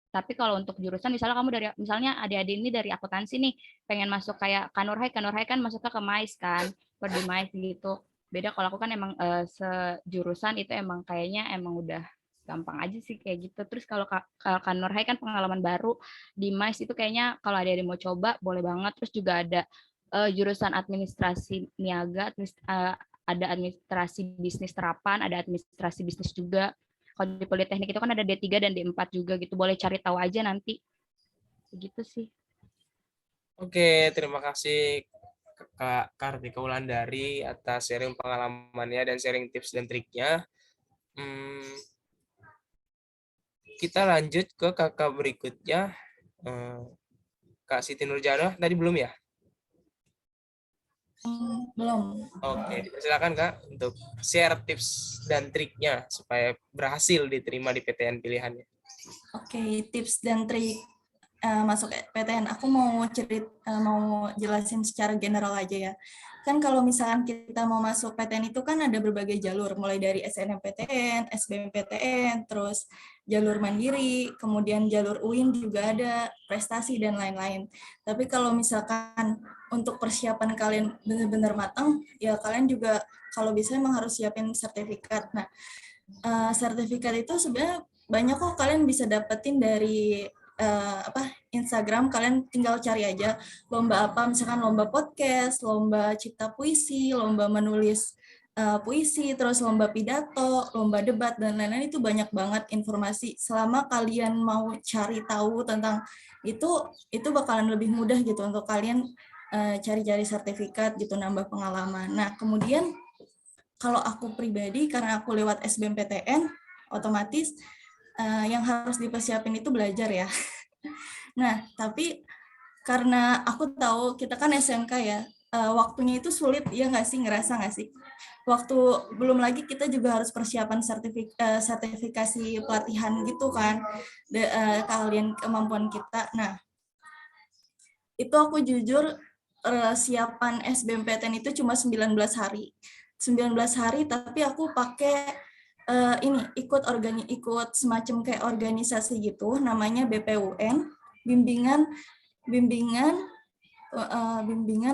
Tapi kalau untuk jurusan misalnya kamu dari misalnya adik-adik ini dari akuntansi nih pengen masuk kayak Kanurhai kan masuknya ke MAIS kan, Prodi MAIS gitu. Beda kalau aku kan emang sejurusan itu emang kayaknya emang udah gampang aja sih kayak gitu. Terus kalau Kanurhai kan pengalaman baru di MAIS itu kayaknya kalau adik-adik mau coba boleh banget. Terus juga ada jurusan administrasi niaga, ada administrasi bisnis terapan, ada administrasi bisnis juga. Kalau di Politeknik itu kan ada D3 dan D4 juga gitu. Boleh cari tahu aja nanti. Begitu sih. Oke, terima kasih Kak Kartika Wulandari atas sharing pengalamannya dan sharing tips dan triknya. Kita lanjut ke kakak berikutnya. Kak Siti Nurjana, tadi belum ya? Belum. Oke, silakan Kak untuk share tips dan triknya supaya berhasil diterima di PTN pilihannya. Oke, tips dan trik masuk PTN. Aku mau mau jelasin secara general aja ya. Kan kalau misalkan kita mau masuk PTN itu kan ada berbagai jalur, mulai dari SNMPTN, SBMPTN, terus jalur mandiri, kemudian jalur UIN juga ada, prestasi dan lain-lain. Tapi kalau misalkan untuk persiapan kalian benar-benar matang, ya kalian juga kalau bisa emang harus siapin sertifikat. Nah, sertifikat itu sebenarnya banyak kok kalian bisa dapetin dari Instagram. Kalian tinggal cari aja lomba apa, misalkan lomba podcast, lomba cipta puisi, lomba menulis puisi, terus lomba pidato, lomba debat, dan lain-lain. Itu banyak banget informasi. Selama kalian mau cari tahu tentang itu bakalan lebih mudah gitu untuk kalian cari-cari sertifikat gitu, nambah pengalaman. Nah, kemudian kalau aku pribadi, karena aku lewat SBMPTN, otomatis yang harus dipersiapin itu belajar ya. Nah, tapi karena aku tahu kita kan SMK ya, waktunya itu sulit, ya nggak sih, ngerasa nggak sih? Waktu belum lagi kita juga harus persiapan sertifikasi pelatihan gitu kan, kalian kemampuan kita. Nah, itu aku jujur siapan SBMPTN itu cuma 19 hari. 19 hari, tapi aku pakai ikut semacam kayak organisasi gitu, namanya BPUN, bimbingan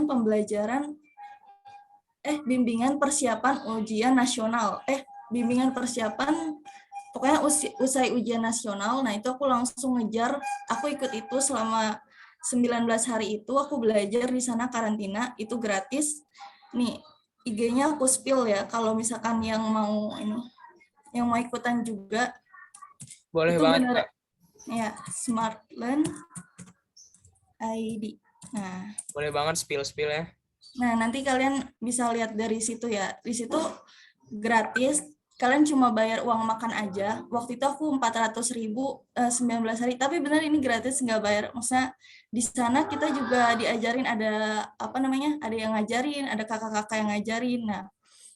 pembelajaran bimbingan persiapan ujian nasional, bimbingan persiapan pokoknya usai ujian nasional. Nah, itu aku langsung ngejar, aku ikut itu selama 19 hari itu. Aku belajar di sana, karantina, itu gratis. Nih, IG-nya aku spill ya, kalau misalkan yang mau ikutan juga. Boleh itu banget, bener, Kak. Ya, Smartlearn ID. Nah, boleh banget spill ya. Nah, nanti kalian bisa lihat dari situ ya. Di situ gratis, kalian cuma bayar uang makan aja. Waktu itu aku 400.000 19 hari, tapi benar ini gratis, nggak bayar. Maksudnya di sana kita juga diajarin, ada ada yang ngajarin, ada kakak-kakak yang ngajarin. Nah,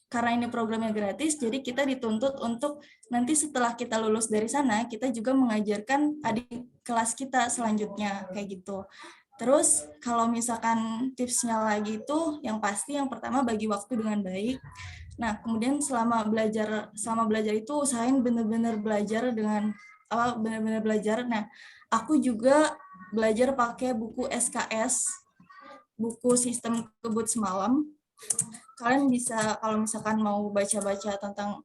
karena ini programnya gratis, jadi kita dituntut untuk nanti setelah kita lulus dari sana, kita juga mengajarkan adik kelas kita selanjutnya, kayak gitu. Terus kalau misalkan tipsnya lagi itu, yang pasti yang pertama bagi waktu dengan baik. Nah, kemudian selama belajar itu usahain benar-benar belajar dengan benar-benar belajar. Nah, aku juga belajar pakai buku SKS, buku Sistem Kebut Semalam. Kalian bisa kalau misalkan mau baca-baca tentang,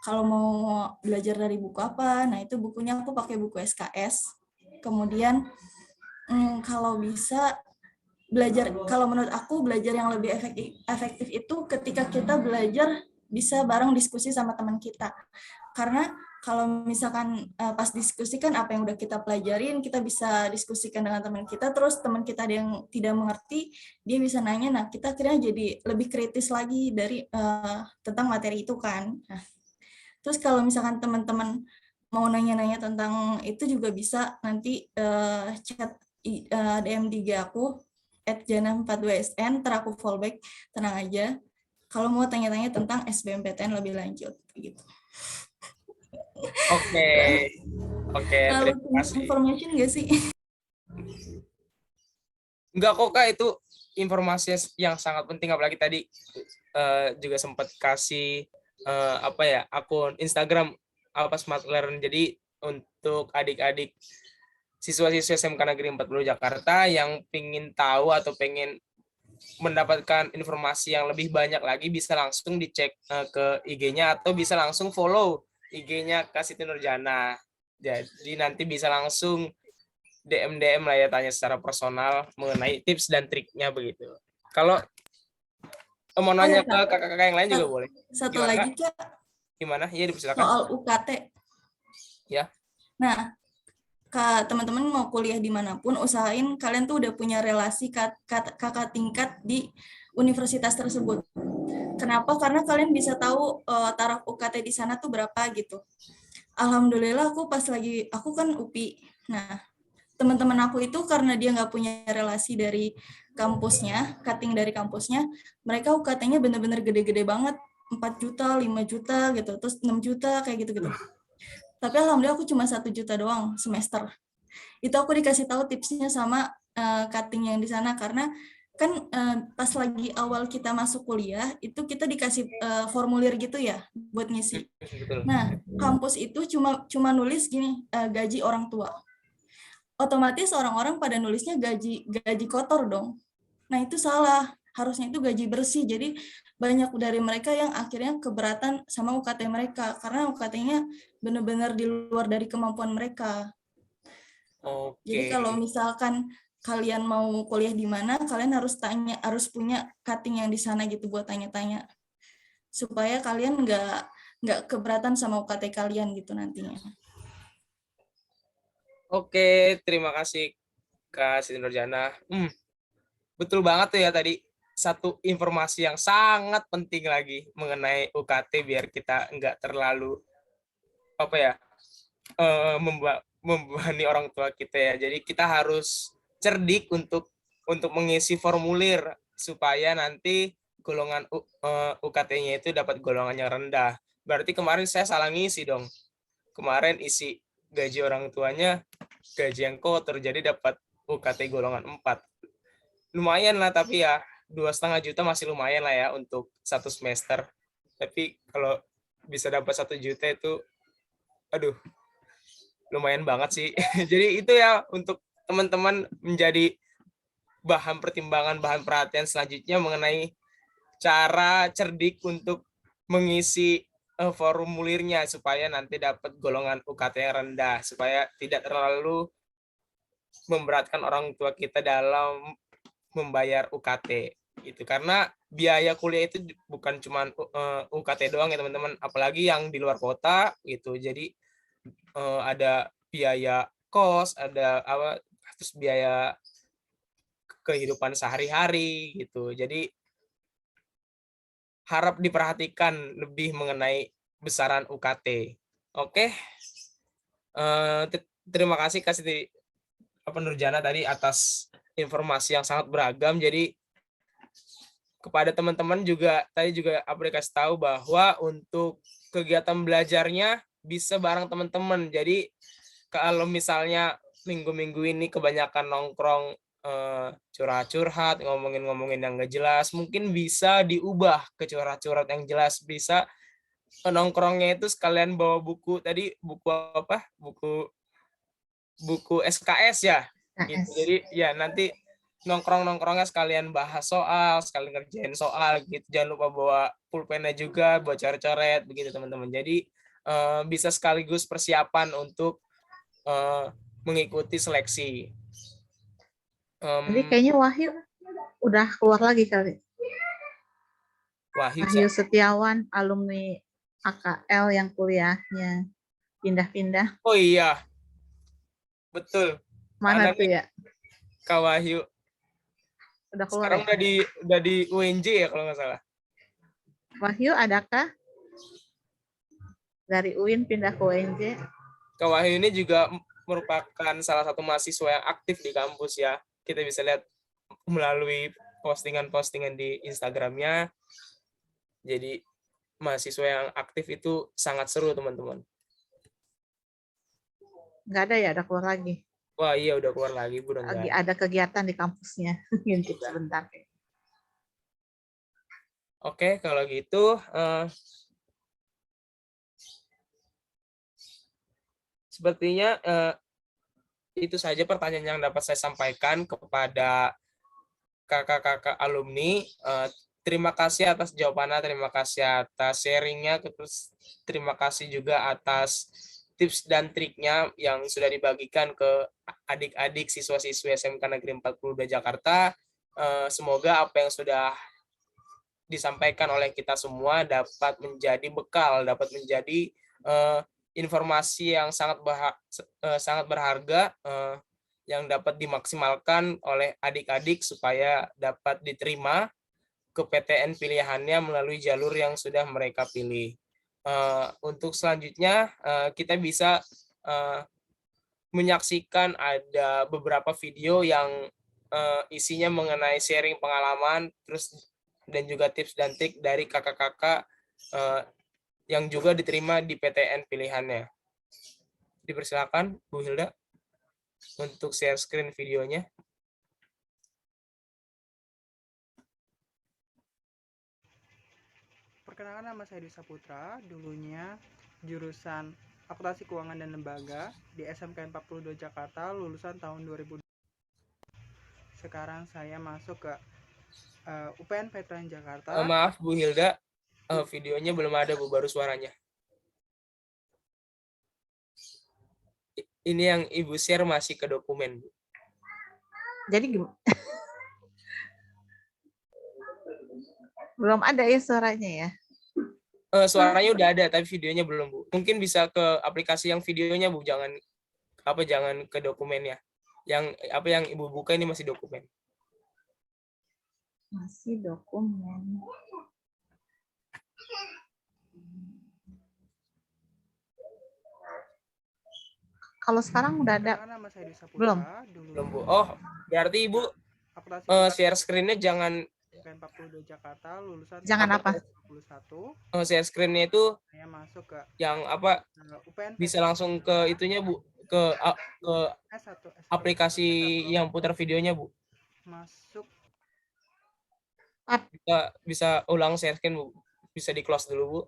kalau mau belajar dari buku apa, nah itu bukunya aku pakai buku SKS. Kemudian kalau bisa belajar, kalau menurut aku belajar yang lebih efektif itu ketika kita belajar bisa bareng diskusi sama teman kita. Karena kalau misalkan pas diskusi kan apa yang udah kita pelajarin, kita bisa diskusikan dengan teman kita, terus teman kita ada yang tidak mengerti, dia bisa nanya, nah kita akhirnya jadi lebih kritis lagi dari tentang materi itu kan. Nah, terus kalau misalkan teman-teman mau nanya-nanya tentang itu juga bisa nanti chat DM di IG aku @jana42sn, ntar aku fallback, tenang aja. Kalau mau tanya-tanya tentang SBMPTN lebih lanjut gitu. Oke, terima kasih. Information nggak sih? Enggak kok Kak, itu informasi yang sangat penting, apalagi tadi juga sempat kasih akun Instagram Smart Learn. Jadi untuk adik-adik siswa-siswa SMK Negeri 40 Jakarta yang pengen tahu atau pengen mendapatkan informasi yang lebih banyak lagi, bisa langsung dicek ke IG-nya atau bisa langsung follow IG-nya Kak Siti Nurjana. Jadi nanti bisa langsung DM lah ya, tanya secara personal mengenai tips dan triknya begitu. Kalau mau nanya ke kakak-kakak yang lain juga boleh. Satu lagi Kak. Gimana? Iya, dipersilakan. Soal UKT. Ya. Nah, Kak, teman-teman mau kuliah dimanapun, usahain kalian tuh udah punya relasi kakak tingkat di universitas tersebut. Kenapa? Karena kalian bisa tahu taraf UKT di sana tuh berapa gitu. Alhamdulillah aku kan UPI. Nah, teman-teman aku itu karena dia nggak punya relasi dari kampusnya, cutting dari kampusnya, mereka UKT-nya bener-bener gede-gede banget, 4 juta, 5 juta gitu, terus 6 juta kayak gitu-gitu. Tapi alhamdulillah aku cuma 1 juta doang semester. Itu aku dikasih tahu tipsnya sama cutting yang di sana, karena kan pas lagi awal kita masuk kuliah itu kita dikasih formulir gitu ya buat ngisi. Nah, kampus itu cuma nulis gini, gaji orang tua. Otomatis orang-orang pada nulisnya gaji kotor dong. Nah, itu salah. Harusnya itu gaji bersih. Jadi banyak dari mereka yang akhirnya keberatan sama UKT mereka karena UKT-nya benar-benar di luar dari kemampuan mereka. Jadi kalau misalkan kalian mau kuliah di mana, kalian harus punya cutting yang di sana gitu buat tanya-tanya. Supaya kalian nggak keberatan sama UKT kalian gitu nantinya. Oke, terima kasih Kak Siti Nurjana. Betul banget tuh ya tadi, satu informasi yang sangat penting lagi mengenai UKT biar kita nggak terlalu membebani orang tua kita ya. Jadi kita harus cerdik untuk mengisi formulir supaya nanti golongan UKT-nya itu dapat golongan yang rendah. Berarti kemarin saya salah ngisi dong. Kemarin isi gaji orang tuanya gaji yang kotor, jadi dapat UKT golongan 4. Lumayan lah, tapi ya 2,5 juta masih lumayan lah ya untuk 1 semester. Tapi kalau bisa dapat 1 juta itu, aduh, lumayan banget sih. Jadi itu ya untuk teman-teman menjadi bahan pertimbangan, bahan perhatian selanjutnya mengenai cara cerdik untuk mengisi formulirnya supaya nanti dapat golongan UKT yang rendah, supaya tidak terlalu memberatkan orang tua kita dalam membayar UKT itu, karena biaya kuliah itu bukan cuma UKT doang ya teman-teman, apalagi yang di luar kota gitu. Jadi ada biaya kos, ada terus biaya kehidupan sehari-hari gitu. Jadi harap diperhatikan lebih mengenai besaran UKT. Oke. Terima kasih Kak Siti Nurjana tadi atas informasi yang sangat beragam. Jadi kepada teman-teman juga tadi juga aku dikasih tahu bahwa untuk kegiatan belajarnya bisa bareng teman-teman. Jadi kalau misalnya minggu-minggu ini kebanyakan nongkrong curhat-curhat, ngomongin yang nggak jelas, mungkin bisa diubah ke curhat-curhat yang jelas. Bisa nongkrongnya itu sekalian bawa buku tadi, buku SKS ya gitu. Jadi ya nanti nongkrongnya sekalian bahas soal, sekalian ngerjain soal gitu. Jangan lupa bawa pulpennya juga buat coret-coret begitu teman-teman. Jadi bisa sekaligus persiapan untuk mengikuti seleksi. Jadi kayaknya Wahyu udah keluar lagi kali. Wahyu Setiawan, alumni AKL yang kuliahnya pindah-pindah. Oh iya, betul. Mana Mana tuh nih ya? Kak Wahyu? Udah keluar Sekarang ya? udah di UNJ ya kalau nggak salah. Wahyu adakah? Dari UIN pindah ke UNJ? Kak Wahyu ini juga merupakan salah satu mahasiswa yang aktif di kampus ya. Kita bisa lihat melalui postingan-postingan di Instagramnya. Jadi mahasiswa yang aktif itu sangat seru teman-teman. Nggak ada ya, ada keluar lagi. Wah iya udah keluar lagi Bu Lagi Rengga. ada kegiatan di kampusnya. Ngintip sebentar. Oke kalau gitu sepertinya itu saja pertanyaan yang dapat saya sampaikan kepada kakak-kakak alumni. Terima kasih atas jawabannya, terima kasih atas sharingnya, terus terima kasih juga atas tips dan triknya yang sudah dibagikan ke adik-adik siswa-siswi SMK Negeri 42 Jakarta. Semoga apa yang sudah disampaikan oleh kita semua dapat menjadi bekal, dapat menjadi informasi yang sangat berharga yang dapat dimaksimalkan oleh adik-adik supaya dapat diterima ke PTN pilihannya melalui jalur yang sudah mereka pilih. Untuk selanjutnya kita bisa menyaksikan ada beberapa video yang isinya mengenai sharing pengalaman, terus dan juga tips dan trik dari kakak-kakak yang juga diterima di PTN pilihannya. Dipersilakan Bu Hilda untuk share screen videonya. Perkenalkan, nama saya Dwi Saputra, dulunya jurusan Akuntansi Keuangan dan Lembaga di SMK 42 Jakarta, lulusan tahun 2000. Sekarang saya masuk ke UPN Veteran Jakarta. Maaf Bu Hilda, videonya belum ada Bu, baru suaranya. Ini yang Ibu share masih ke dokumen Bu. Jadi gimana? Belum ada ya suaranya ya? Suaranya udah ada tapi videonya belum Bu. Mungkin bisa ke aplikasi yang videonya Bu, jangan ke dokumennya. Yang Ibu buka ini masih dokumen. Masih dokumen. Kalau sekarang udah ada? Belum. Belum Bu. Oh, berarti Ibu share screen-nya jangan 42 Jakarta, lulusan jangan apa? 21. Share screen-nya itu Saya masuk ke yang bisa langsung ke itunya Bu, ke aplikasi yang putar videonya Bu. Masuk. Bisa ulang share screen Bu. Bisa di close dulu Bu.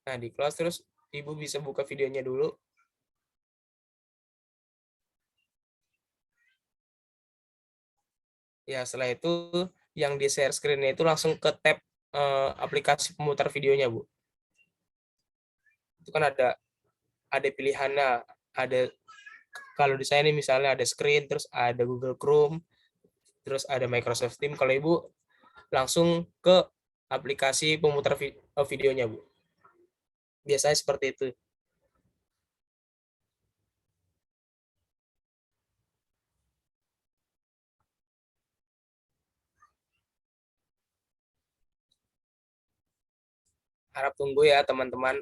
Nah, di close terus Ibu bisa buka videonya dulu. Ya, setelah itu yang di share screen-nya itu langsung ke tab aplikasi pemutar videonya, Bu. Itu kan ada pilihannya, ada kalau di saya ini misalnya ada screen, terus ada Google Chrome, terus ada Microsoft Teams. Kalau Ibu langsung ke aplikasi pemutar videonya, Bu. Biasanya seperti itu. Harap tunggu ya teman-teman.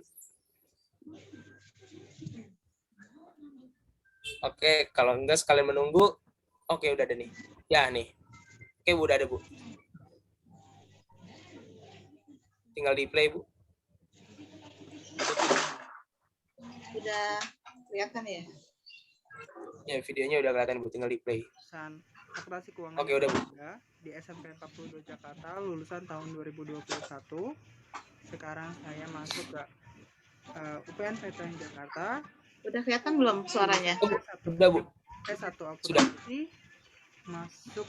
Oke, kalau enggak sekalian menunggu. Oke, udah ada nih. Ya, nih. Oke, Bu, udah ada, Bu. Tinggal di play, Bu. Udah kelihatan ya? Ya, videonya udah kelihatan, Bu. Tinggal di play. Akuntansi Keuangan Oke, udah, Bu. Di SMK 42 Jakarta, lulusan tahun 2021. Sekarang saya masuk ke UPN Veteran Jakarta. Udah kelihatan belum suaranya? Udah, Bu. S1 akuntansi masuk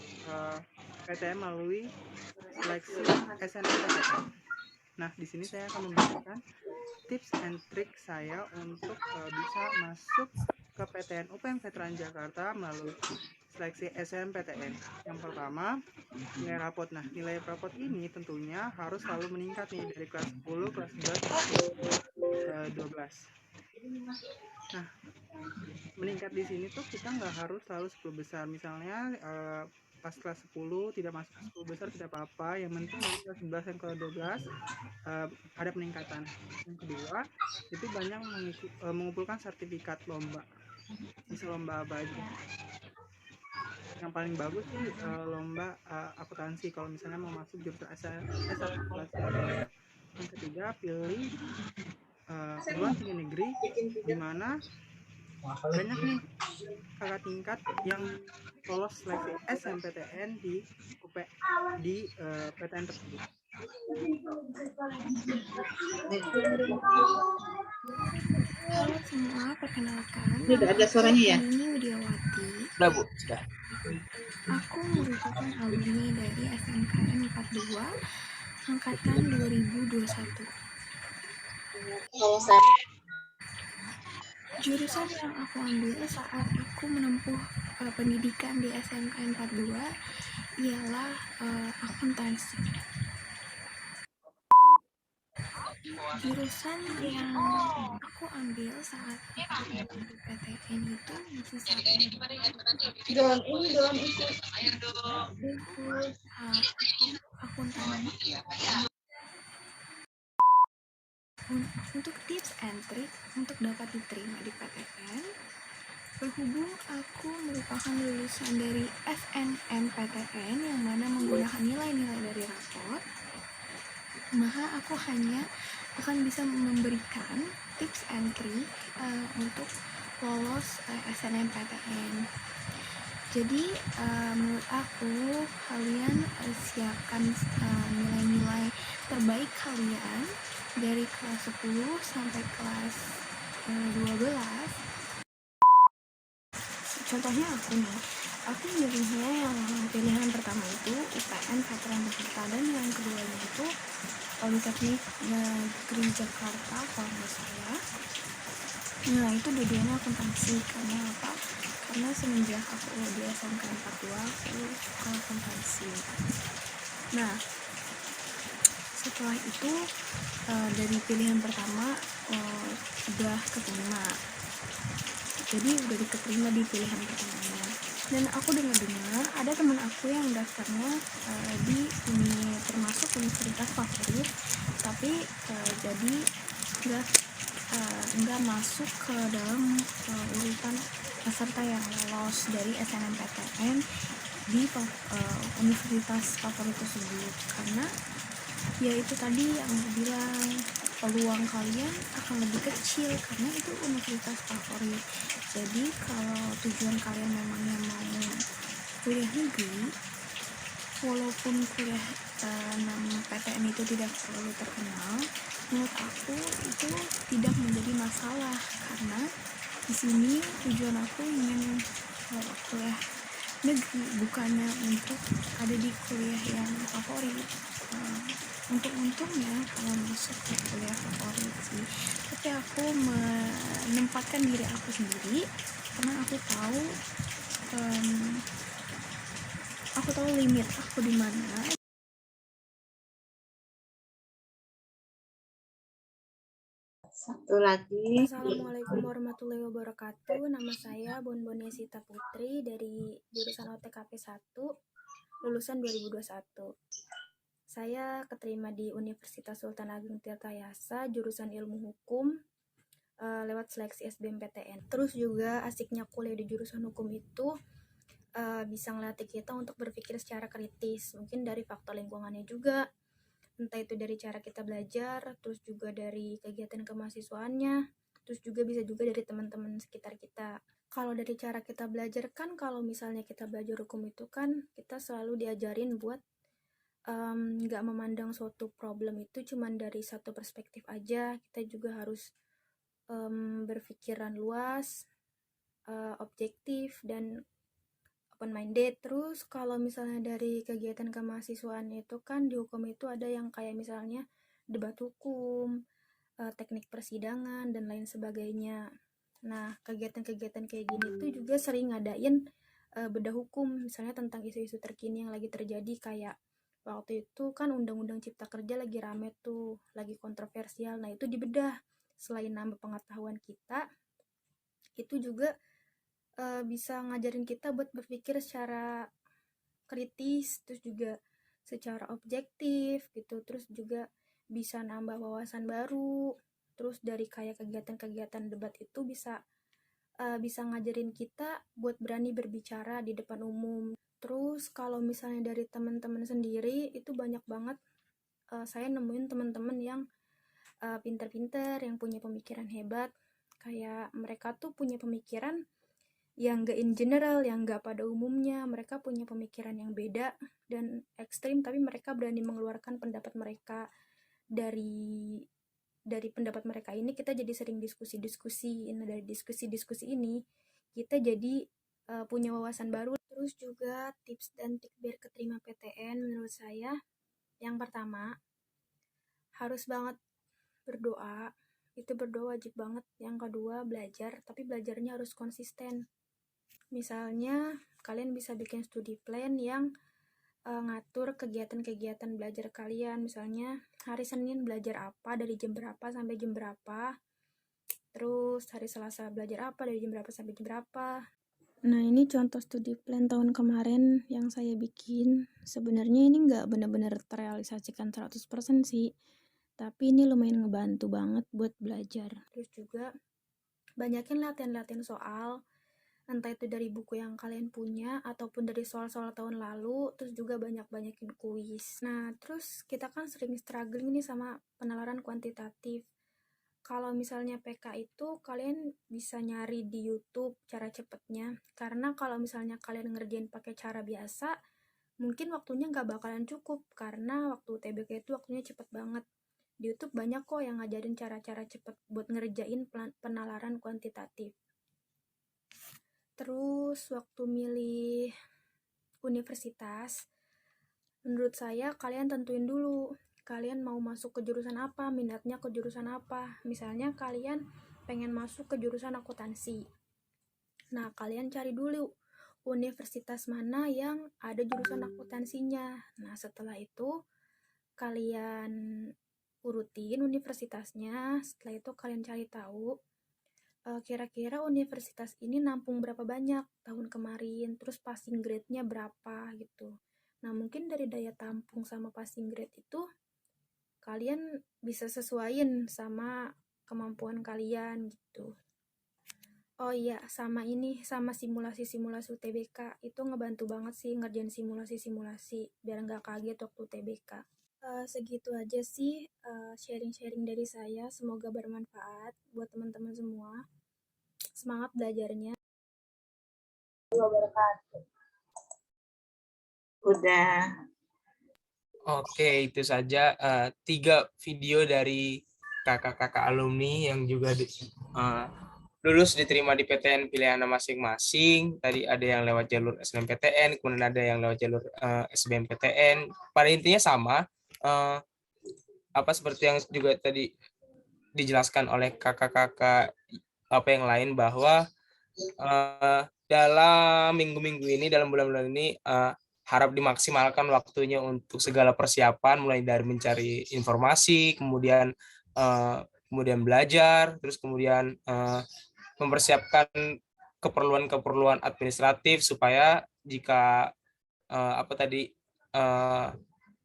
PTN melalui seleksi SNMPTN. Nah, di sini saya akan memberikan tips and trik saya untuk bisa masuk ke PTN UPN Veteran Jakarta melalui seleksi SNMPTN. Yang pertama, nilai rapot. Nah, nilai rapot ini tentunya harus selalu meningkat nih dari kelas 10, kelas 11, kelas 12. Nah, meningkat di sini tuh kita nggak harus selalu 10 besar. Misalnya pas kelas 10 tidak masuk 10 besar tidak apa-apa. Yang penting dari kelas 11 dan kelas 12 ada peningkatan. Yang kedua, itu banyak mengumpulkan sertifikat lomba. Bisa lomba apa aja. Yang paling bagus sih lomba akuntansi kalau misalnya mau masuk jurusan S1 kelas 1. Yang ketiga, pilih perguruan tinggi negeri di mana banyak nih kakak tingkat yang lolos seleksi SNMPTN di PTN tersebut. Halo semua, perkenalkan. Ini udah ada suaranya ya? Ini Widiawati. Udah Bu, sudah. Aku merupakan alumni dari SMKN 42 angkatan 2021. Kalau saya Jurusan yang aku ambil saat aku menempuh pendidikan di SMKN 42 ialah akuntansi. Jurusan yang aku ambil saat aku PTN itu masih akuntansi. Untuk tips and trick untuk dapat diterima di PTN, berhubung aku merupakan lulusan dari SNMPTN yang mana menggunakan nilai-nilai dari raport, maka aku hanya akan bisa memberikan tips and trick untuk lolos SNMPTN. Jadi menurut aku kalian siapkan nilai-nilai terbaik kalian dari kelas 10 sampai kelas 12. Contohnya aku milihnya yang pilihan pertama itu UPN Veteran Jakarta, dan yang keduanya itu Politeknik Negeri Jakarta kalau nggak salah. Nah itu dua-duanya akuntansi. Karena apa? Karena semenjak aku di SMK 42 aku suka akuntansi. Nah setelah itu dari pilihan pertama udah keterima, jadi udah diterima di pilihan pertamanya. Dan aku dengar ada teman aku yang daftarnya di termasuk universitas favorit, tapi jadi nggak masuk ke dalam urutan peserta yang lolos dari SNMPTN di universitas favorit tersebut, karena ya itu tadi yang bilang peluang kalian akan lebih kecil karena itu universitas favorit. Jadi kalau tujuan kalian memangnya mau kuliah negeri, walaupun kuliah PTN itu tidak terlalu terkenal, menurut aku itu tidak menjadi masalah karena di sini tujuan aku ingin kuliah negeri, bukannya untuk ada di kuliah yang favorit. Untuk untungnya kalau masuk ke kuliah favorit sih, tapi aku menempatkan diri aku sendiri karena aku tahu limit aku di mana. satu lagi. Assalamualaikum warahmatullahi wabarakatuh. Nama saya Bonbonia Sita Putri dari jurusan OTKP 1, lulusan 2021. Saya keterima di Universitas Sultan Ageng Tirtayasa, jurusan Ilmu Hukum lewat seleksi SBMPTN. Terus juga asiknya kuliah di jurusan hukum itu bisa ngelatih kita untuk berpikir secara kritis, mungkin dari faktor lingkungannya juga, entah itu dari cara kita belajar, terus juga dari kegiatan kemahasiswaannya, terus juga bisa juga dari teman-teman sekitar kita. Kalau dari cara kita belajar kan, kalau misalnya kita belajar hukum itu kan kita selalu diajarin buat nggak memandang suatu problem itu cuman dari satu perspektif aja. Kita juga harus berpikiran luas, objektif, dan open minded. Terus kalau misalnya dari kegiatan kemahasiswaan itu kan di hukum itu ada yang kayak misalnya debat hukum, teknik persidangan, dan lain sebagainya. Nah kegiatan-kegiatan kayak gini tuh juga sering ngadain bedah hukum, misalnya tentang isu-isu terkini yang lagi terjadi, kayak waktu itu kan Undang-Undang Cipta Kerja lagi rame tuh, lagi kontroversial. Nah, itu dibedah. Selain nambah pengetahuan kita, itu juga bisa ngajarin kita buat berpikir secara kritis, terus juga secara objektif gitu, terus juga bisa nambah wawasan baru. Terus dari kayak kegiatan-kegiatan debat itu bisa ngajarin kita buat berani berbicara di depan umum. Terus kalau misalnya dari teman-teman sendiri, itu banyak banget saya nemuin teman-teman yang pinter-pinter, yang punya pemikiran hebat. Kayak mereka tuh punya pemikiran yang gak in general, yang gak pada umumnya. Mereka punya pemikiran yang beda dan ekstrim, tapi mereka berani mengeluarkan pendapat mereka. Dari pendapat mereka ini kita jadi sering diskusi-diskusi. Nah, dari diskusi-diskusi ini kita jadi punya wawasan baru. Terus juga tips dan trik biar keterima PTN menurut saya, yang pertama harus banget berdoa, itu berdoa wajib banget. Yang kedua belajar, tapi belajarnya harus konsisten. Misalnya kalian bisa bikin studi plan yang ngatur kegiatan-kegiatan belajar kalian. Misalnya hari Senin belajar apa dari jam berapa sampai jam berapa, terus hari Selasa belajar apa dari jam berapa sampai jam berapa. Nah, ini contoh studi plan tahun kemarin yang saya bikin. Sebenarnya ini nggak benar-benar terrealisasikan 100% sih, tapi ini lumayan ngebantu banget buat belajar. Terus juga banyakin latihan-latihan soal, entah itu dari buku yang kalian punya ataupun dari soal-soal tahun lalu. Terus juga banyak-banyakin kuis. Nah, terus kita kan sering struggling nih sama penalaran kuantitatif. Kalau misalnya PK itu kalian bisa nyari di YouTube cara cepetnya, karena kalau misalnya kalian ngerjain pakai cara biasa, mungkin waktunya nggak bakalan cukup, karena waktu UTBK itu waktunya cepet banget. Di YouTube banyak kok yang ngajarin cara-cara cepet buat ngerjain penalaran kuantitatif. Terus waktu milih universitas, menurut saya kalian tentuin dulu kalian mau masuk ke jurusan apa, minatnya ke jurusan apa. Misalnya kalian pengen masuk ke jurusan akuntansi. Nah, kalian cari dulu universitas mana yang ada jurusan akuntansinya. Nah, setelah itu kalian urutin universitasnya. Setelah itu kalian cari tahu kira-kira universitas ini nampung berapa banyak tahun kemarin, terus passing grade-nya berapa gitu. Nah, mungkin dari daya tampung sama passing grade itu kalian bisa sesuaiin sama kemampuan kalian gitu. Oh iya, sama simulasi-simulasi UTBK itu ngebantu banget sih ngerjain simulasi-simulasi biar nggak kaget waktu UTBK. Segitu aja sih sharing-sharing dari saya. Semoga bermanfaat buat teman-teman semua. Semangat belajarnya. Udah. Oke, itu saja 3 video dari kakak-kakak alumni yang juga lulus diterima di PTN pilihan masing-masing. Tadi ada yang lewat jalur SNMPTN, kemudian ada yang lewat jalur SBMPTN. Pada intinya sama, seperti yang juga tadi dijelaskan oleh kakak-kakak yang lain, bahwa dalam minggu-minggu ini, dalam bulan-bulan ini, harap dimaksimalkan waktunya untuk segala persiapan, mulai dari mencari informasi, kemudian belajar, terus kemudian mempersiapkan keperluan-keperluan administratif, supaya jika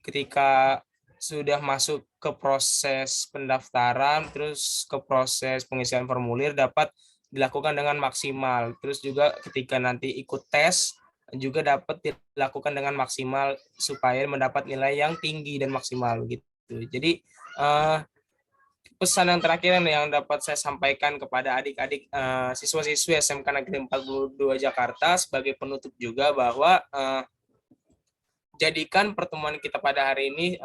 ketika sudah masuk ke proses pendaftaran, terus ke proses pengisian formulir dapat dilakukan dengan maksimal. Terus juga ketika nanti ikut tes juga dapat dilakukan dengan maksimal supaya mendapat nilai yang tinggi dan maksimal gitu. Jadi pesan yang terakhir yang dapat saya sampaikan kepada adik-adik siswa-siswi SMK Negeri 42 Jakarta sebagai penutup juga, bahwa jadikan pertemuan kita pada hari ini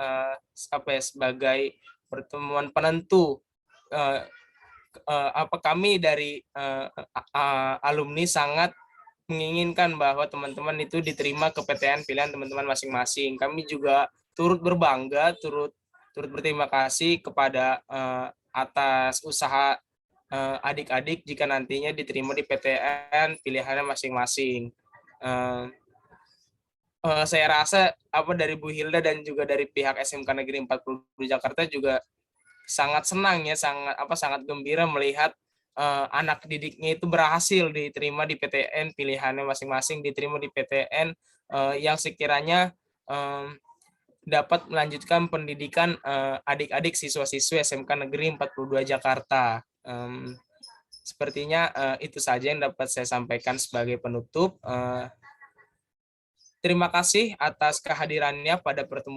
sebagai pertemuan penentu. Kami dari alumni sangat menginginkan bahwa teman-teman itu diterima ke PTN pilihan teman-teman masing-masing. Kami juga turut berbangga, turut berterima kasih kepada atas usaha adik-adik jika nantinya diterima di PTN pilihannya masing-masing. Saya rasa dari Bu Hilda dan juga dari pihak SMK Negeri 42 Jakarta juga sangat senang ya, sangat gembira melihat anak didiknya itu berhasil diterima di PTN pilihannya masing-masing, diterima di PTN yang sekiranya dapat melanjutkan pendidikan adik-adik siswa-siswi SMK Negeri 42 Jakarta. Sepertinya itu saja yang dapat saya sampaikan sebagai penutup. Terima kasih atas kehadirannya pada pertemuan